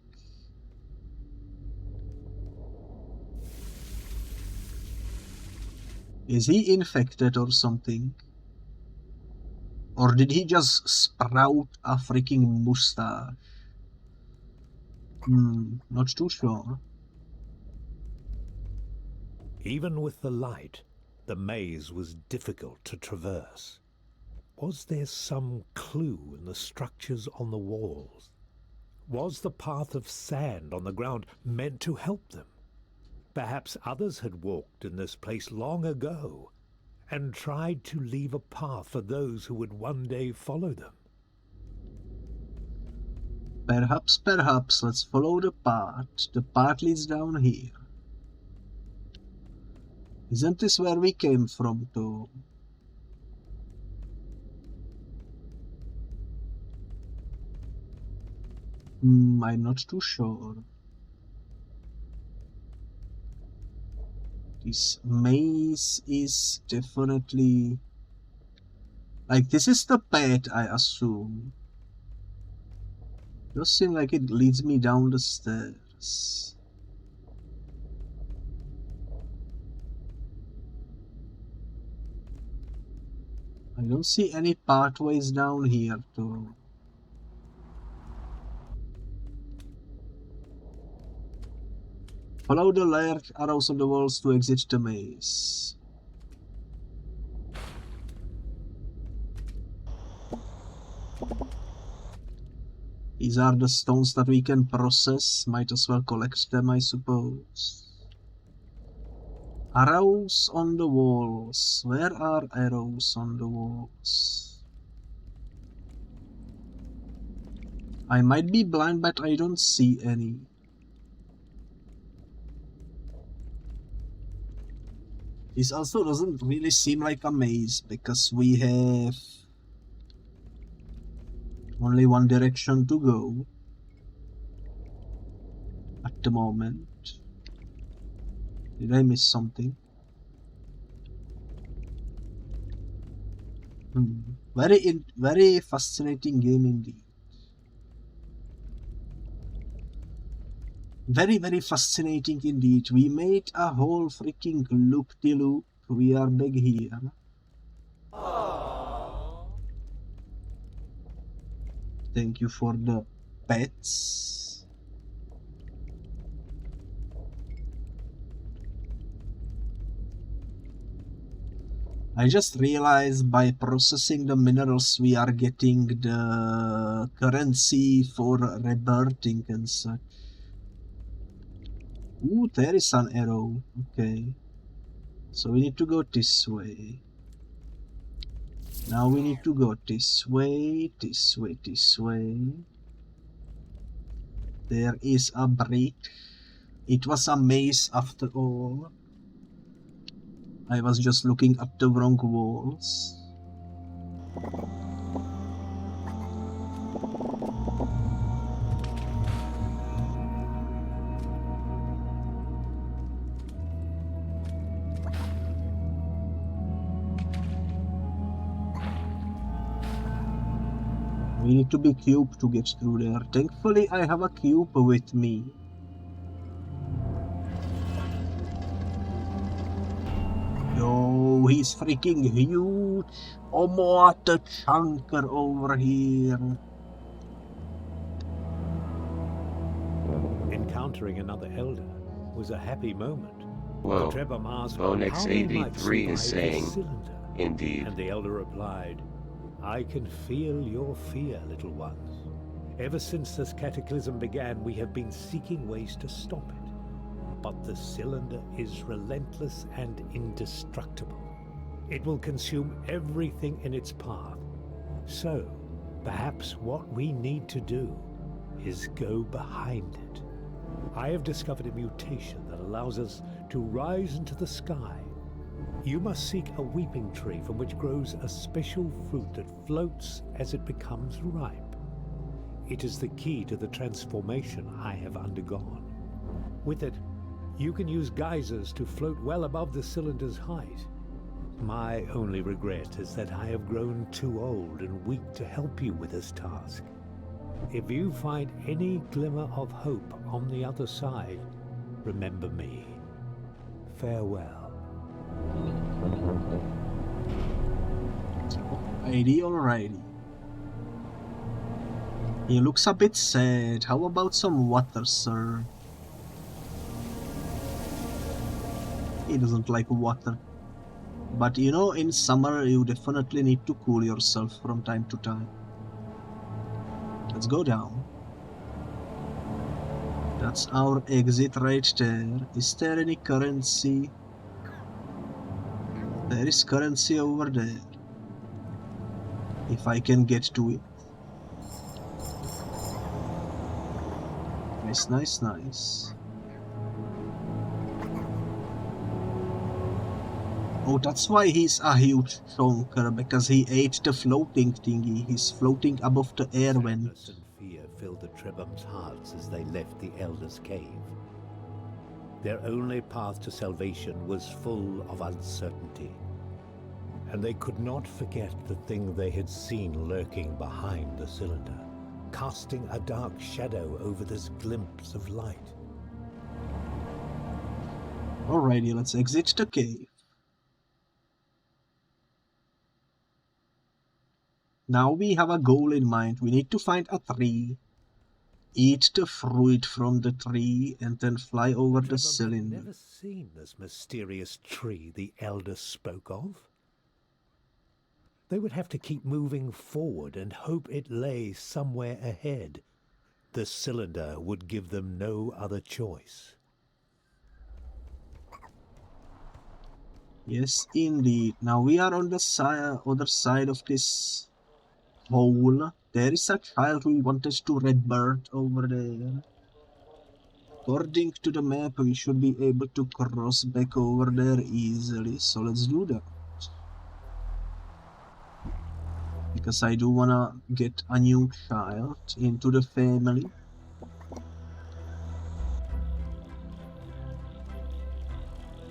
Is he infected or something? Or did he just sprout a freaking mustache? Not too sure. Even with the light, the maze was difficult to traverse. Was there some clue in the structures on the walls? Was the path of sand on the ground meant to help them? Perhaps others had walked in this place long ago and tried to leave a path for those who would one day follow them. Perhaps, let's follow the path. The path leads down here. Isn't this where we came from, though? I'm not too sure. This maze is definitely... like, this is the path, I assume. Does seem like it leads me down the stairs. I don't see any pathways down here, though. Follow the large arrows on the walls to exit the maze. These are the stones that we can process. Might as well collect them, I suppose. Arrows on the walls. Where are arrows on the walls? I might be blind, but I don't see any. This also doesn't really seem like a maze, because we have only one direction to go at the moment. Did I miss something? Very fascinating game indeed. Very fascinating indeed. We made a whole freaking loop-de-loop. We are back here. Thank you for the pets. I just realized by processing the minerals we are getting the currency for rebirthing and such. Ooh, there is an arrow. Okay. So we need to go this way. Now we need to go this way, this way, this way. There is a brick. It was a maze after all. I was just looking at the wrong walls. We need to be cube to get through there. Thankfully I have a cube with me. Yo, he's freaking huge. Oh, what a chunker over here. Encountering another elder was a happy moment. Whoa, The Trebham asked Bonex how he might 83 survive is saying, the cylinder. indeed. And the elder replied, I can feel your fear, little ones. Ever since this cataclysm began, we have been seeking ways to stop it. But the cylinder is relentless and indestructible. It will consume everything in its path. So, perhaps what we need to do is go behind it. I have discovered a mutation that allows us to rise into the sky. You must seek a weeping tree from which grows a special fruit that floats as it becomes ripe. It is the key to the transformation I have undergone. With it, you can use geysers to float well above the cylinder's height. My only regret is that I have grown too old and weak to help you with this task. If you find any glimmer of hope on the other side, remember me. Farewell. Alrighty. He looks a bit sad. How about some water, sir? He doesn't like water. But you know, in summer you definitely need to cool yourself from time to time. Let's go down. That's our exit right there. Is there any currency? There is currency over there. If I can get to it. Nice, nice, nice. Oh, that's why he's a huge chonker, because he ate the floating thingy. He's floating above the air vent. Sadness and fear filled the Trebham's hearts as they left the Elder's cave. Their only path to salvation was full of uncertainty, and they could not forget the thing they had seen lurking behind the cylinder, casting a dark shadow over this glimpse of light. Alrighty, let's exit the cave. Now we have a goal in mind. We need to find a tree, eat the fruit from the tree, and then fly over the Trebham had cylinder. never seen this mysterious tree the Elder spoke of. They would have to keep moving forward and hope it lay somewhere ahead, The cylinder would give them no other choice. Yes, indeed. Now we are on the other side of this hole. There is a child we wanted to rebirth over there. According to the map, we should be able to cross back over there easily. So let's do that. Because I do wanna get a new child into the family.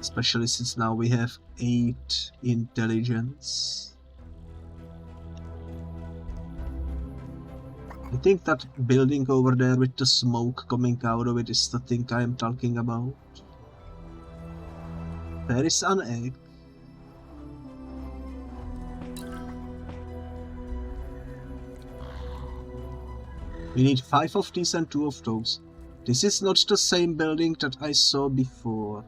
Especially since now we have 8 intelligence. I think that building over there with the smoke coming out of it is the thing I am talking about. There is an egg. We need 5 of these and 2 of those. This is not the same building that I saw before.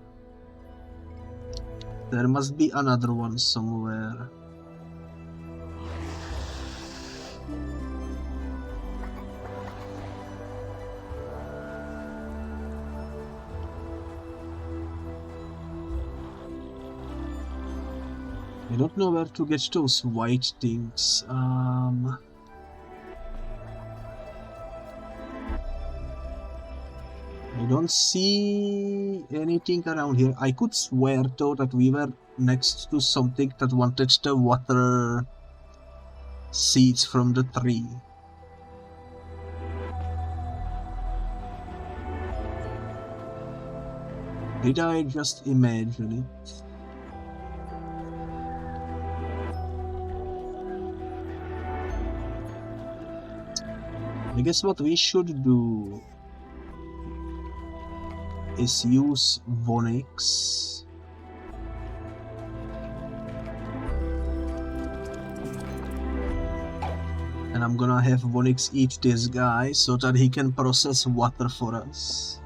There must be another one somewhere. I don't know where to get those white things. I don't see anything around here. I could swear though that we were next to something that wanted the water seeds from the tree. Did I just imagine it? I guess what we should do is use Vonix. And I'm gonna have Vonix eat this guy so that he can process water for us.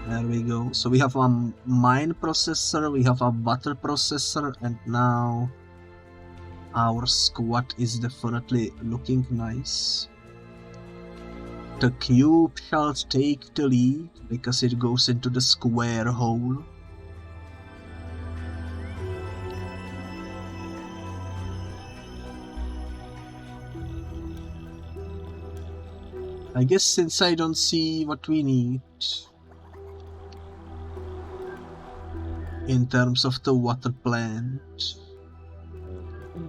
There we go. So we have a mine processor, we have a water processor, and now our squad is definitely looking nice. The cube shall take the lead because it goes into the square hole. I guess since I don't see what we need in terms of the water plant,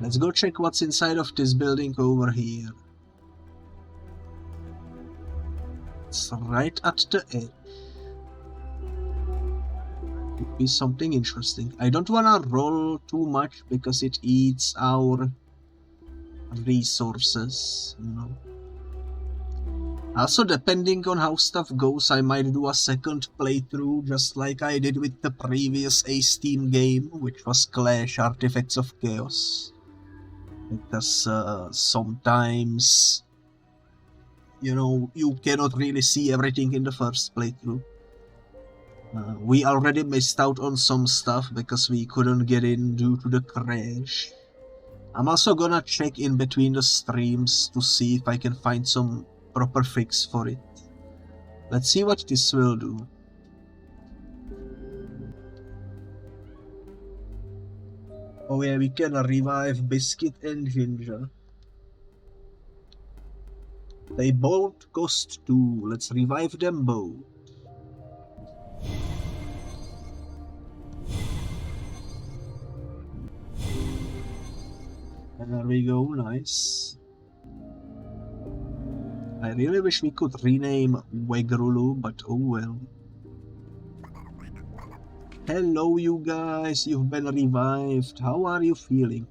let's go check what's inside of this building over here. It's right at the edge. Could be something interesting. I don't wanna roll too much because it eats our resources, you know. Also, depending on how stuff goes, I might do a second playthrough just like I did with the previous Steam game, which was Clash Artifacts of Chaos. Because sometimes, you know, you cannot really see everything in the first playthrough. We already missed out on some stuff because we couldn't get in due to the crash. I'm also gonna check in between the streams to see if I can find some proper fix for it. Let's see what this will do. Oh yeah, we can revive Biscuit and Ginger. They both cost 2. Let's revive them both. And there we go, nice. I really wish we could rename Wegrulu, but oh well. Hello you guys, you've been revived. How are you feeling?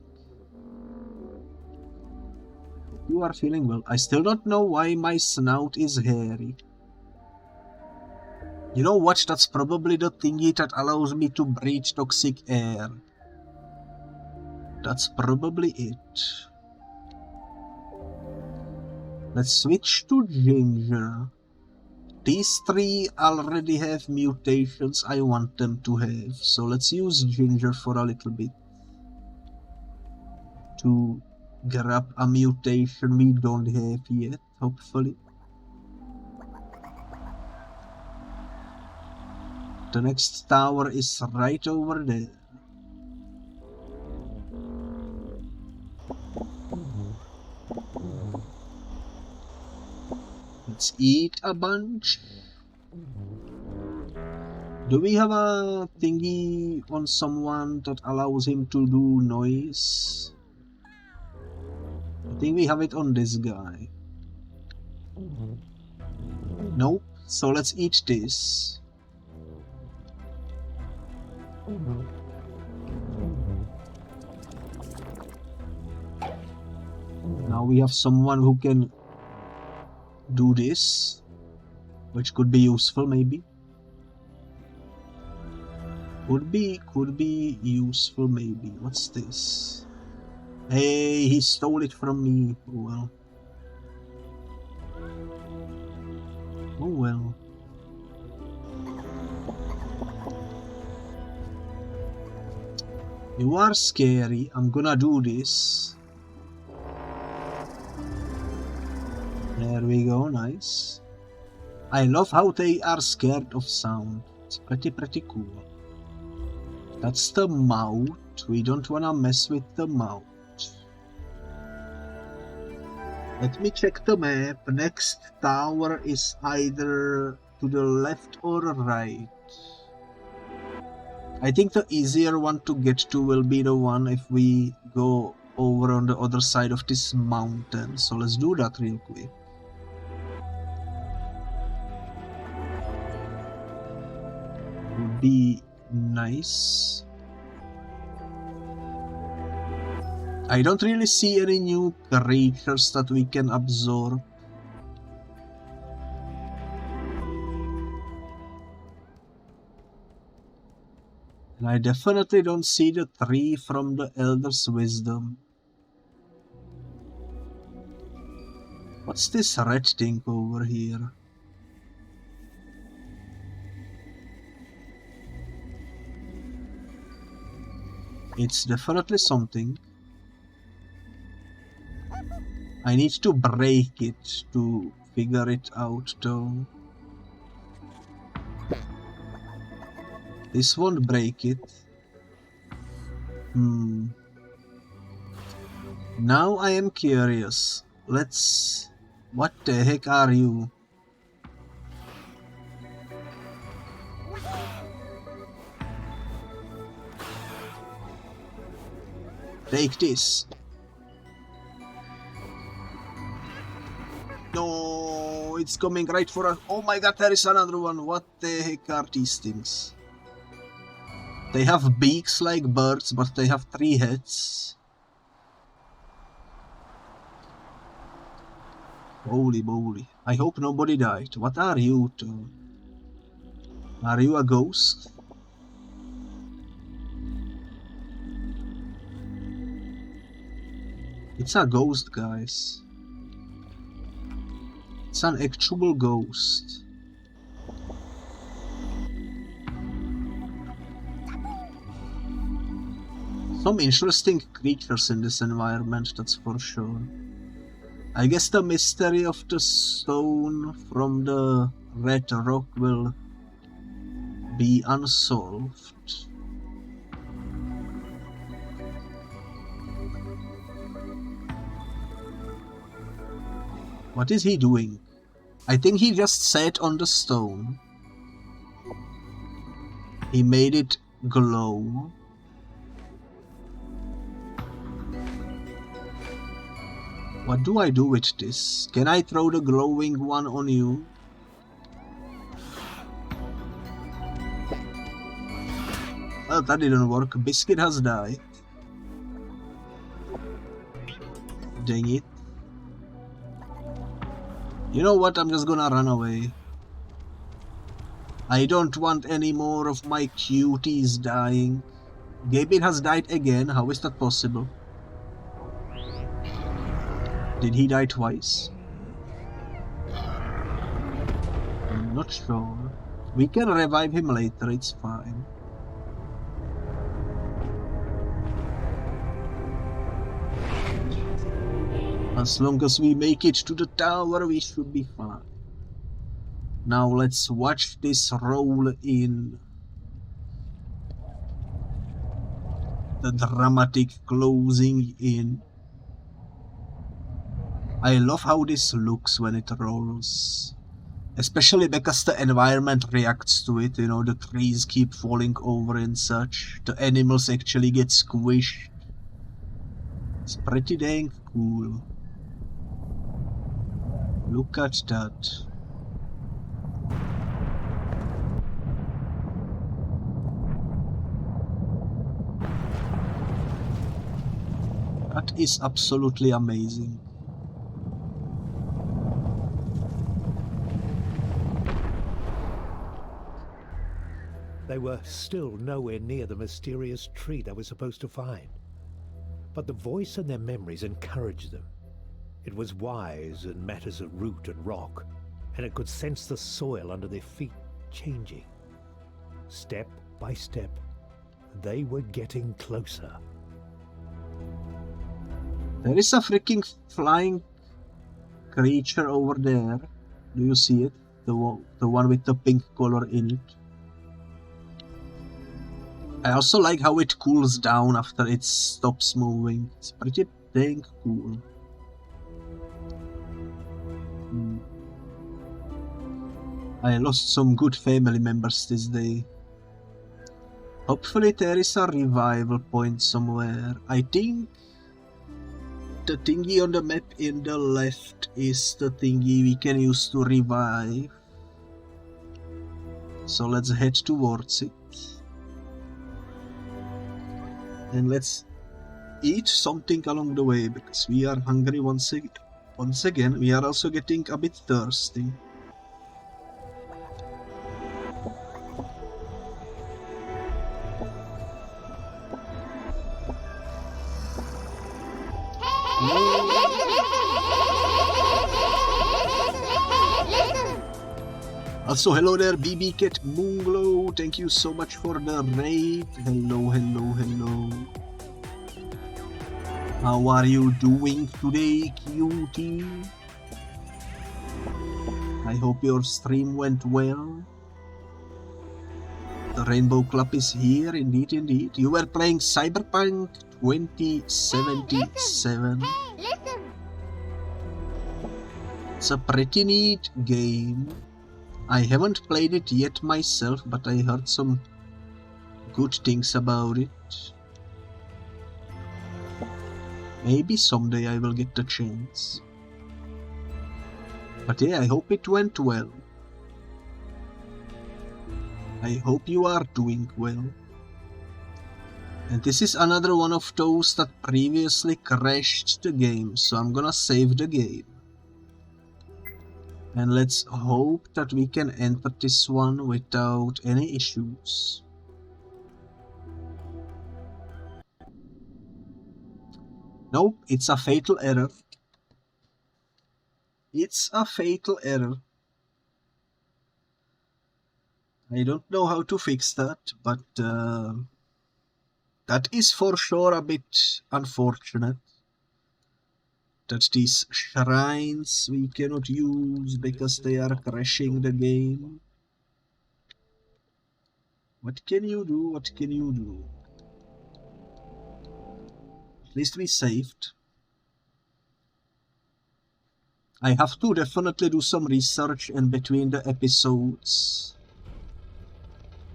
You are feeling well. I still don't know why my snout is hairy. You know what? That's probably the thingy that allows me to breathe toxic air. That's probably it. Let's switch to Ginger. These 3 already have mutations I want them to have, so let's use Ginger for a little bit to grab a mutation we don't have yet, hopefully. The next tower is right over there. Let's eat a bunch. Do we have a thingy on someone that allows him to do noise? I think we have it on this guy. Nope. So let's eat this. Now we have someone who can do this, which could be useful maybe. Could be useful maybe. What's this? Hey, he stole it from me. Oh well. Oh well. You are scary. I'm gonna do this. There we go, nice. I love how they are scared of sound. It's pretty cool. That's the mouth. We don't wanna mess with the mouth. Let me check the map. Next tower is either to the left or right. I think the easier one to get to will be the one if we go over on the other side of this mountain. So let's do that real quick. Would be nice. I don't really see any new creatures that we can absorb. And I definitely don't see the tree from the Elder's Wisdom. What's this red thing over here? It's definitely something. I need to break it to figure it out though. This won't break it. Now I am curious. Let's... What the heck are you? Take this. No, it's coming right for us. Oh my god, there is another one. What the heck are these things? They have beaks like birds, but they have 3 heads. Holy moly. I hope nobody died. What are you two? Are you a ghost? It's a ghost, guys. It's an actual ghost. Some interesting creatures in this environment, that's for sure. I guess the mystery of the stone from the red rock will be unsolved. What is he doing? I think he just sat on the stone. He made it glow. What do I do with this? Can I throw the glowing one on you? Well, that didn't work. Biscuit has died. Dang it. You know what? I'm just gonna run away. I don't want any more of my cuties dying. Gaybit has died again. How is that possible? Did he die twice? I'm not sure. We can revive him later, it's fine. As long as we make it to the tower, we should be fine. Now let's watch this roll in. The dramatic closing in. I love how this looks when it rolls. Especially because the environment reacts to it, you know, the trees keep falling over and such. The animals actually get squished. It's pretty dang cool. Look at that. That is absolutely amazing. They were still nowhere near the mysterious tree they were supposed to find. But the voice in their memories encouraged them. It was wise in matters of root and rock, and it could sense the soil under their feet changing. Step by step, they were getting closer. There is a freaking flying creature over there. Do you see it? The one with the pink color in it. I also like how it cools down after it stops moving. It's pretty dang cool. I lost some good family members this day. Hopefully there is a revival point somewhere. I think the thingy on the map in the left is the thingy we can use to revive. So let's head towards it. And let's eat something along the way because we are hungry once again. We are also getting a bit thirsty. Also, hello there, BB Cat Moonglow. Thank you so much for the raid. Hello, hello, hello. How are you doing today, cutie? I hope your stream went well. The Rainbow Club is here, indeed, indeed. You were playing Cyberpunk 2077. It's a pretty neat game. I haven't played it yet myself, but I heard some good things about it. Maybe someday I will get the chance. But yeah, I hope it went well. I hope you are doing well. And this is another one of those that previously crashed the game, so I'm gonna save the game. And let's hope that we can enter this one without any issues. Nope, it's a fatal error. It's a fatal error. I don't know how to fix that, but that is for sure a bit unfortunate. That these shrines we cannot use because they are crashing the game. What can you do? What can you do? At least we saved. I have to definitely do some research in between the episodes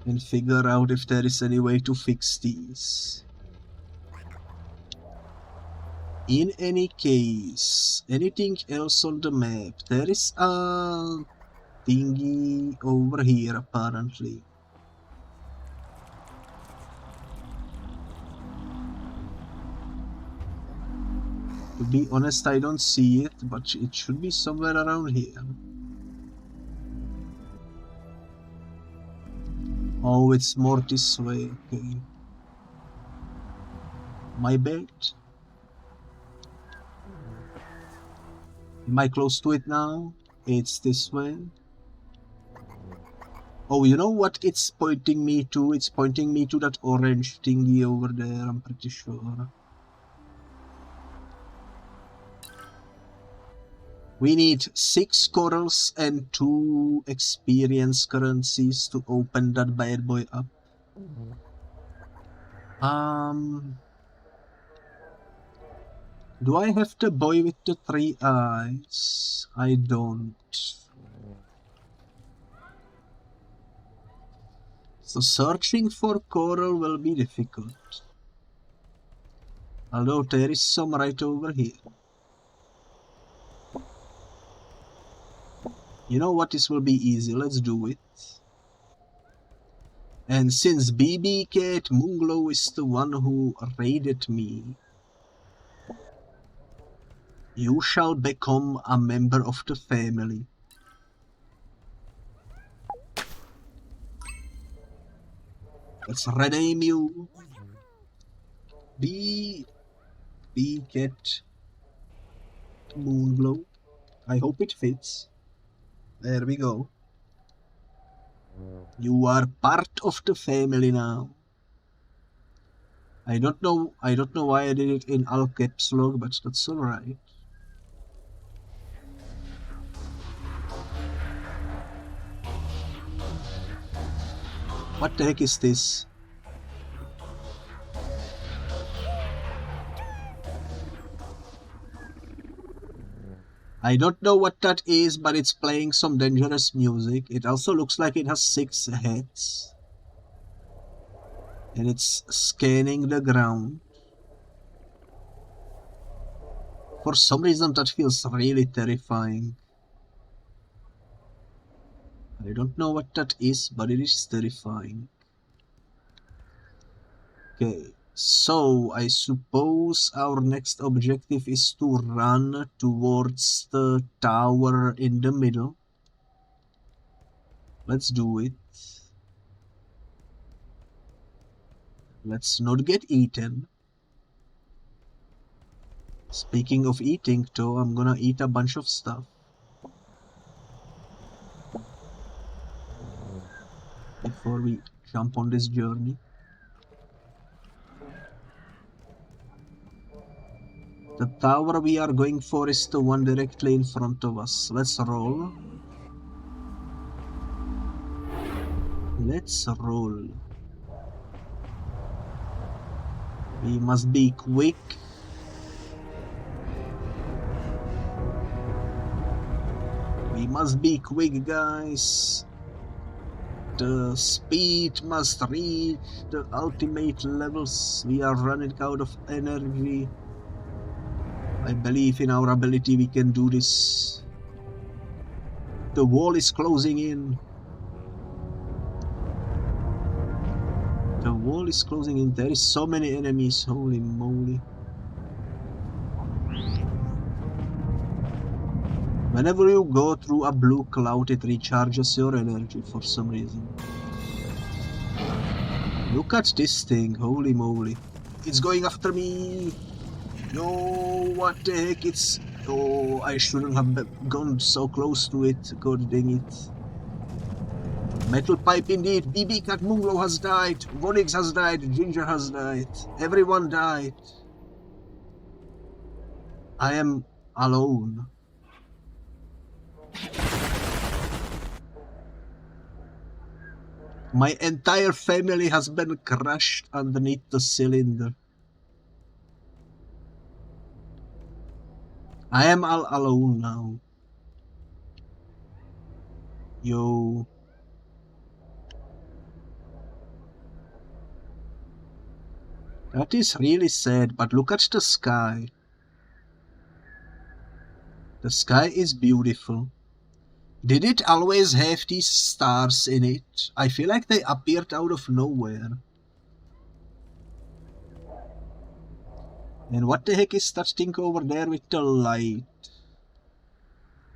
and figure out if there is any way to fix these. In any case, anything else on the map? There is a thingy over here apparently. To be honest, I don't see it, but it should be somewhere around here. Oh, it's more this way, okay. My bad. Am I close to it now? It's this way. Oh, you know what it's pointing me to? It's pointing me to that orange thingy over there, I'm pretty sure. We need 6 corals and 2 experience currencies to open that bad boy up. Do I have the boy with the 3 eyes? I don't. So searching for coral will be difficult. Although there is some right over here. You know what, this will be easy, let's do it. And since BB Cat Munglo is the one who raided me, you shall become a member of the family. Let's rename you BB Cat Moonglow. I hope it fits. There we go. You are part of the family now. I don't know why I did it in all caps lock, but that's alright. What the heck is this? I don't know what that is, but it's playing some dangerous music. It also looks like it has 6 heads. And it's scanning the ground. For some reason that feels really terrifying. I don't know what that is, but it is terrifying. Okay, so I suppose our next objective is to run towards the tower in the middle. Let's do it. Let's not get eaten. Speaking of eating though, I'm gonna eat a bunch of stuff. Before we jump on this journey. The tower we are going for is the one directly in front of us. Let's roll. Let's roll. We must be quick. We must be quick, guys. The speed must reach the ultimate levels. We are running out of energy. I believe in our ability, we can do this. The wall is closing in. The wall is closing in. There is so many enemies, holy moly. Whenever you go through a blue cloud, it recharges your energy for some reason. Look at this thing, holy moly. It's going after me. No, what the heck, it's... Oh, I shouldn't have gone so close to it, god dang it. Metal pipe indeed, BB Cat Munglo has died, Vonix has died, Ginger has died, everyone died. I am alone. My entire family has been crushed underneath the cylinder. I am all alone now. Yo. That is really sad, but look at the sky. The sky is beautiful. Did it always have these stars in it? I feel like they appeared out of nowhere. And what the heck is that thing over there with the light?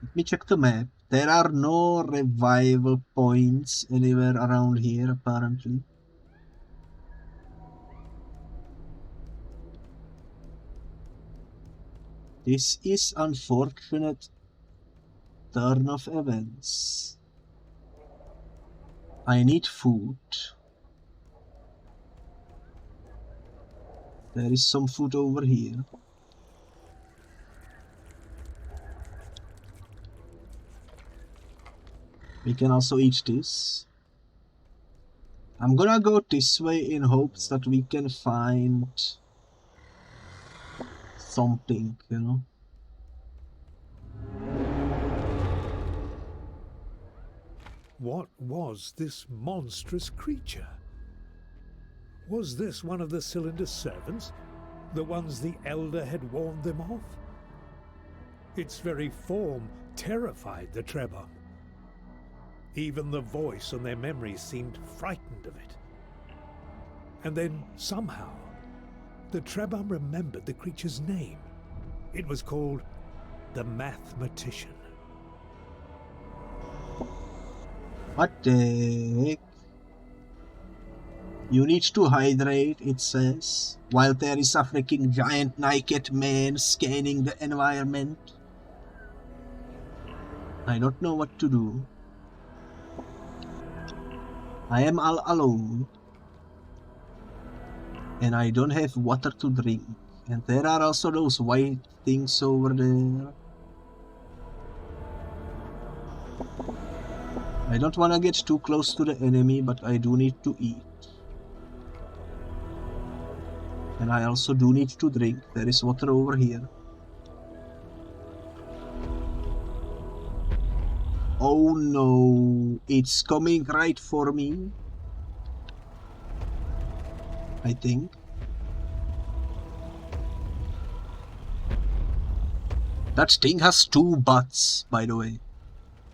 Let me check the map. There are no revival points anywhere around here, apparently. This is unfortunate turn of events. I need food. There is some food over here. We can also eat this. I'm gonna go this way in hopes that we can find something, you know. What was this monstrous creature? Was this one of the cylinder's servants? The ones the Elder had warned them of? Its very form terrified the Trebom. Even the voice and their memories seemed frightened of it. And then, somehow, the Trebom remembered the creature's name. It was called the Mathematician. What the heck? You need to hydrate, it says, while there is a freaking giant naked man scanning the environment. I don't know what to do. I am all alone. And I don't have water to drink. And there are also those white things over there. I don't want to get too close to the enemy, but I do need to eat. And I also do need to drink. There is water over here. Oh no, it's coming right for me. I think. That thing has 2 butts, by the way.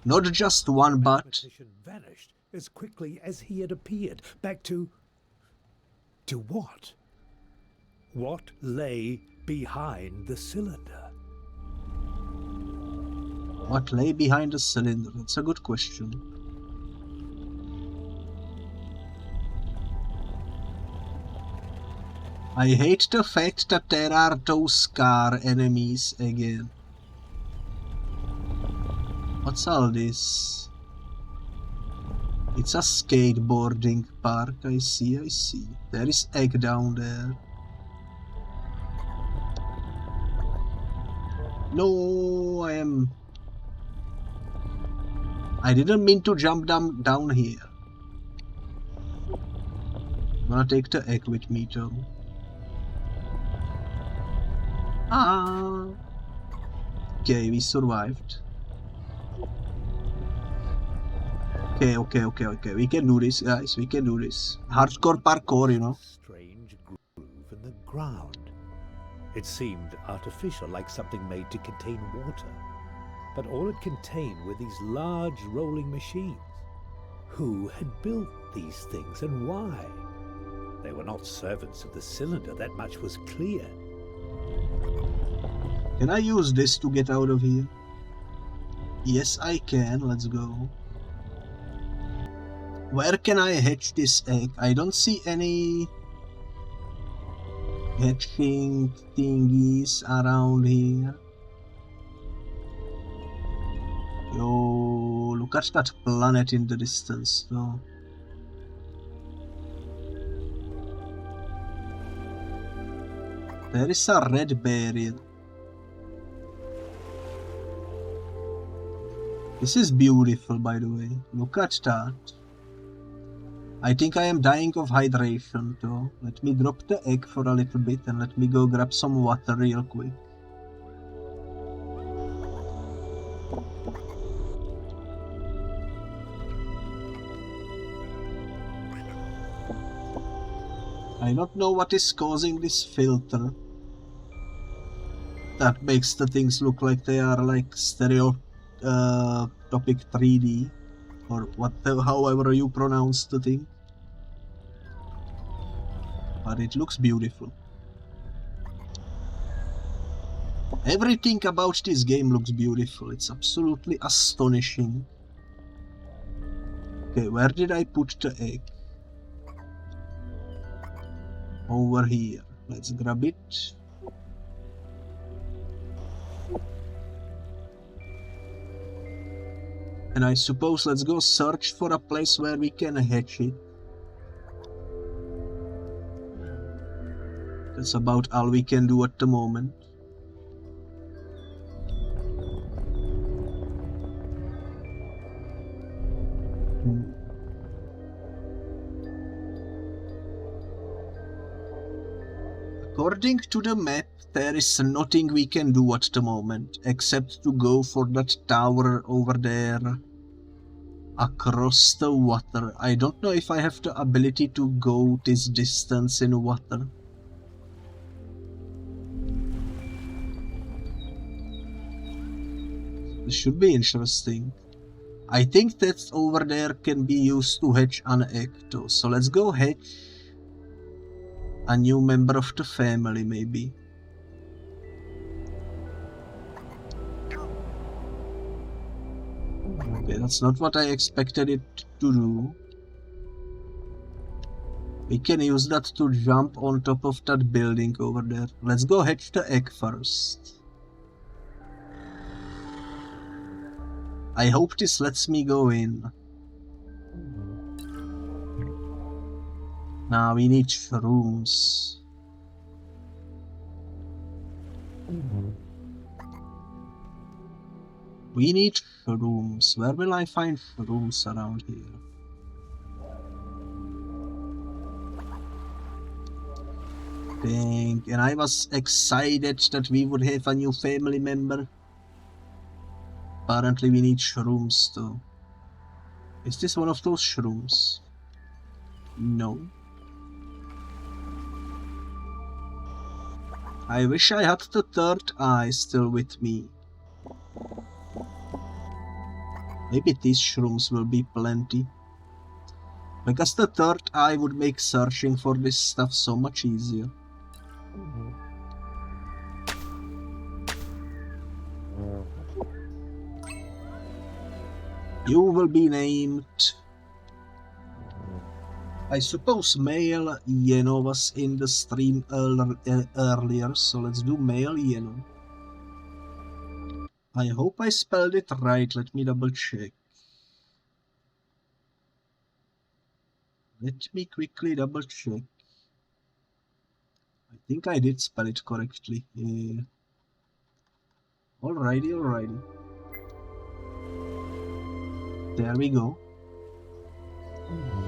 Not just one butt. The mathematician vanished as quickly as he had appeared, back to what? What lay behind the cylinder? What lay behind the cylinder? That's a good question. I hate the fact that there are those car enemies again. What's all this? It's a skateboarding park, I see. There is egg down there. No, I didn't mean to jump down here. I'm gonna take the egg with me though. Ah. Okay, we survived. Okay. We can do this, guys. We can do this. Hardcore parkour, you know. Strange groove in the ground. It seemed artificial, like something made to contain water. But all it contained were these large rolling machines. Who had built these things and why? They were not servants of the cylinder, that much was clear. Can I use this to get out of here? Yes, I can. Let's go. Where can I hatch this egg? I don't see any hatching thingies around here. Yo, look at that planet in the distance though. There is a red barrel. This is beautiful, by the way. Look at that. I think I am dying of hydration though. Let me drop the egg for a little bit and let me go grab some water real quick. I don't know what is causing this filter that makes the things look like they are like stereotopic 3D or however you pronounce the thing. But it looks beautiful. Everything about this game looks beautiful. It's absolutely astonishing. Okay, where did I put the egg? Over here. Let's grab it. And I suppose let's go search for a place where we can hatch it. That's about all we can do at the moment. According to the map, there is nothing we can do at the moment, except to go for that tower over there. Across the water. I don't know if I have the ability to go this distance in water. This should be interesting. I think that over there can be used to hatch an egg too. So let's go hatch a new member of the family maybe. Okay, that's not what I expected it to do. We can use that to jump on top of that building over there. Let's go hatch the egg first. I hope this lets me go in. Now we need shrooms. We need shrooms. Where will I find shrooms around here? Dang, and I was excited that we would have a new family member. Apparently we need shrooms too. Is this one of those shrooms? No. I wish I had the third eye still with me. Maybe these shrooms will be plenty. Because the third eye would make searching for this stuff so much easier. You will be named... I suppose male Yeno was in the stream earlier, so let's do male Yeno. I hope I spelled it right, let me double check. Let me quickly double check. I think I did spell it correctly. Yeah. Alrighty, alrighty. There we go.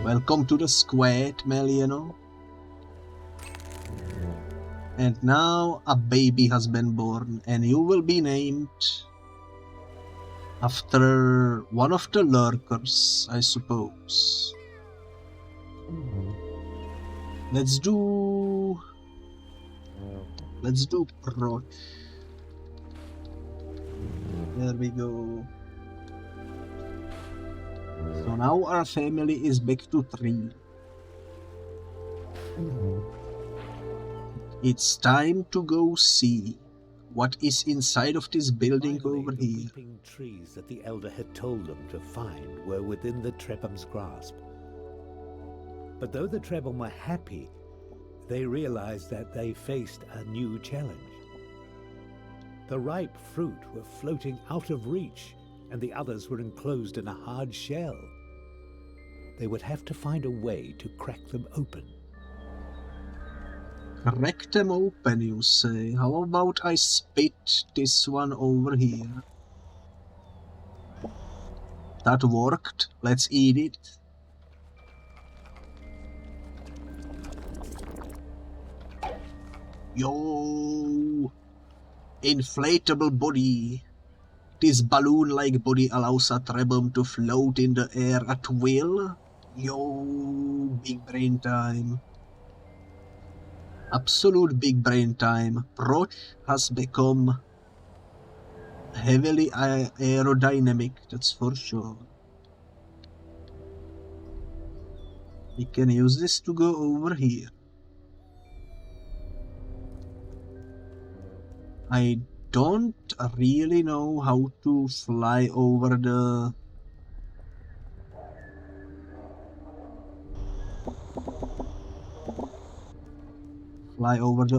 Welcome to the squad, Meliano. And now a baby has been born, and you will be named after one of the lurkers, I suppose. Let's do Proch. There we go. So now our family is back to 3. It's time to go see what is inside of this building over here. The weeping trees that the elder had told them to find were within the Trebum's grasp. But though the Trebum were happy, they realized that they faced a new challenge. The ripe fruit were floating out of reach, and the others were enclosed in a hard shell. They would have to find a way to crack them open. Crack them open, you say? How about I spit this one over here? That worked. Let's eat it. Yo! Inflatable body. This balloon-like body allows a Trebum to float in the air at will. Yo, big brain time. Absolute big brain time. Proch has become heavily aerodynamic, that's for sure. We can use this to go over here. I don't really know how to fly over the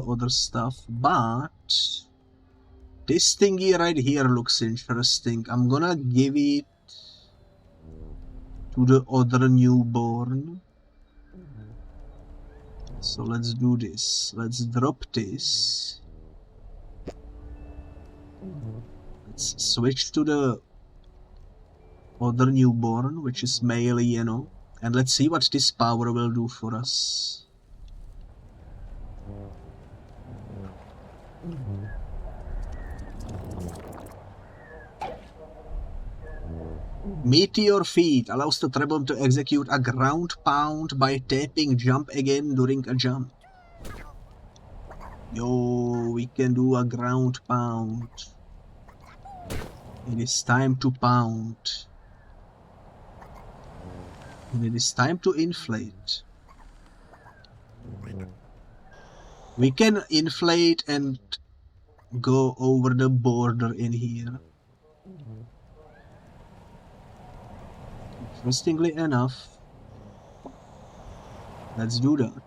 other stuff, but this thingy right here looks interesting. I'm gonna give it to the other newborn. So let's do this. Let's drop this. Let's switch to the other newborn, which is male, you know, and let's see what this power will do for us. Meteor Feet allows the Trebom to execute a ground pound by tapping jump again during a jump. Yo, we can do a ground pound. It is time to pound. And it is time to inflate. We can inflate and go over the border in here. Interestingly enough, let's do that.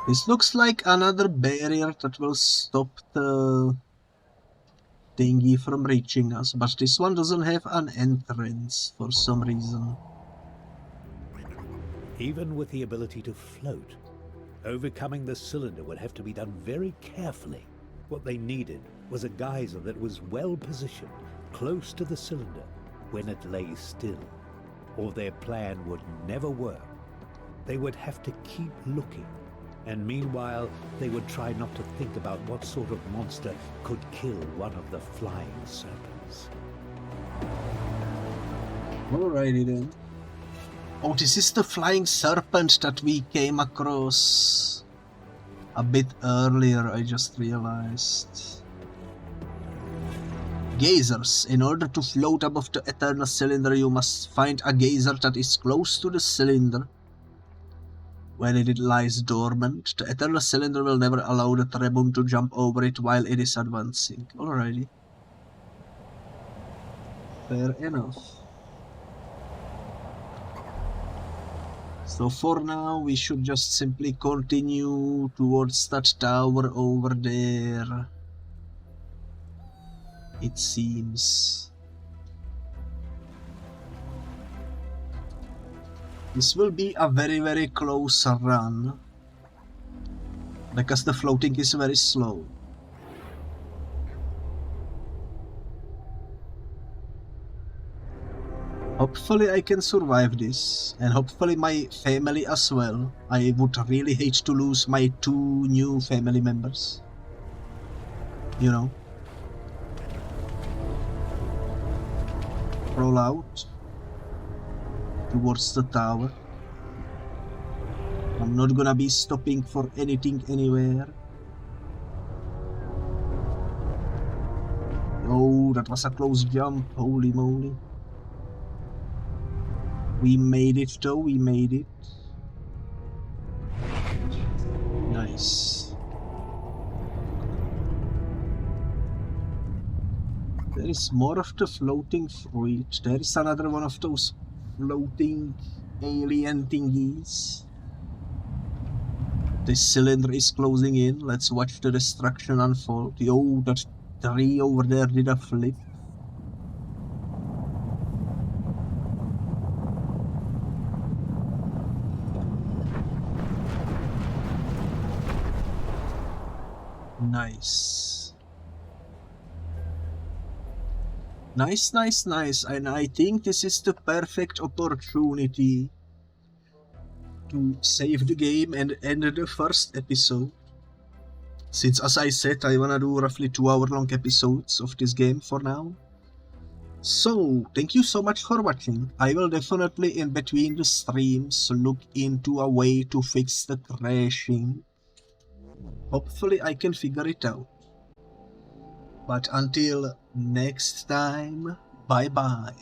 This looks like another barrier that will stop the thingy from reaching us, but this one doesn't have an entrance for some reason. Even with the ability to float, overcoming the cylinder would have to be done very carefully. What they needed was a geyser that was well positioned, close to the cylinder, when it lay still, or their plan would never work. They would have to keep looking, and meanwhile they would try not to think about what sort of monster could kill one of the flying serpents. Alrighty then. Oh, this is the flying serpent that we came across a bit earlier, I just realized. Geysers. In order to float above the eternal cylinder, you must find a geyser that is close to the cylinder. When it lies dormant, the eternal cylinder will never allow the Trebom to jump over it while it is advancing. Alrighty. Fair enough. So for now, we should just simply continue towards that tower over there. It seems. This will be a very close run, because the floating is very slow. Hopefully I can survive this, and hopefully my family as well. I would really hate to lose my 2 new family members. You know. Roll out towards the tower. I'm not gonna be stopping for anything anywhere. Oh, that was a close jump, holy moly. We made it though, we made it. Nice. There is more of the floating Vroid. There is another one of those floating alien thingies. This cylinder is closing in. Let's watch the destruction unfold. Yo, that tree over there did a flip. Nice. Nice. And I think this is the perfect opportunity to save the game and end the first episode. Since, as I said, I wanna do roughly 2-hour-long episodes of this game for now. So, thank you so much for watching. I will definitely in between the streams look into a way to fix the crashing. Hopefully I can figure it out. But until next time, bye bye.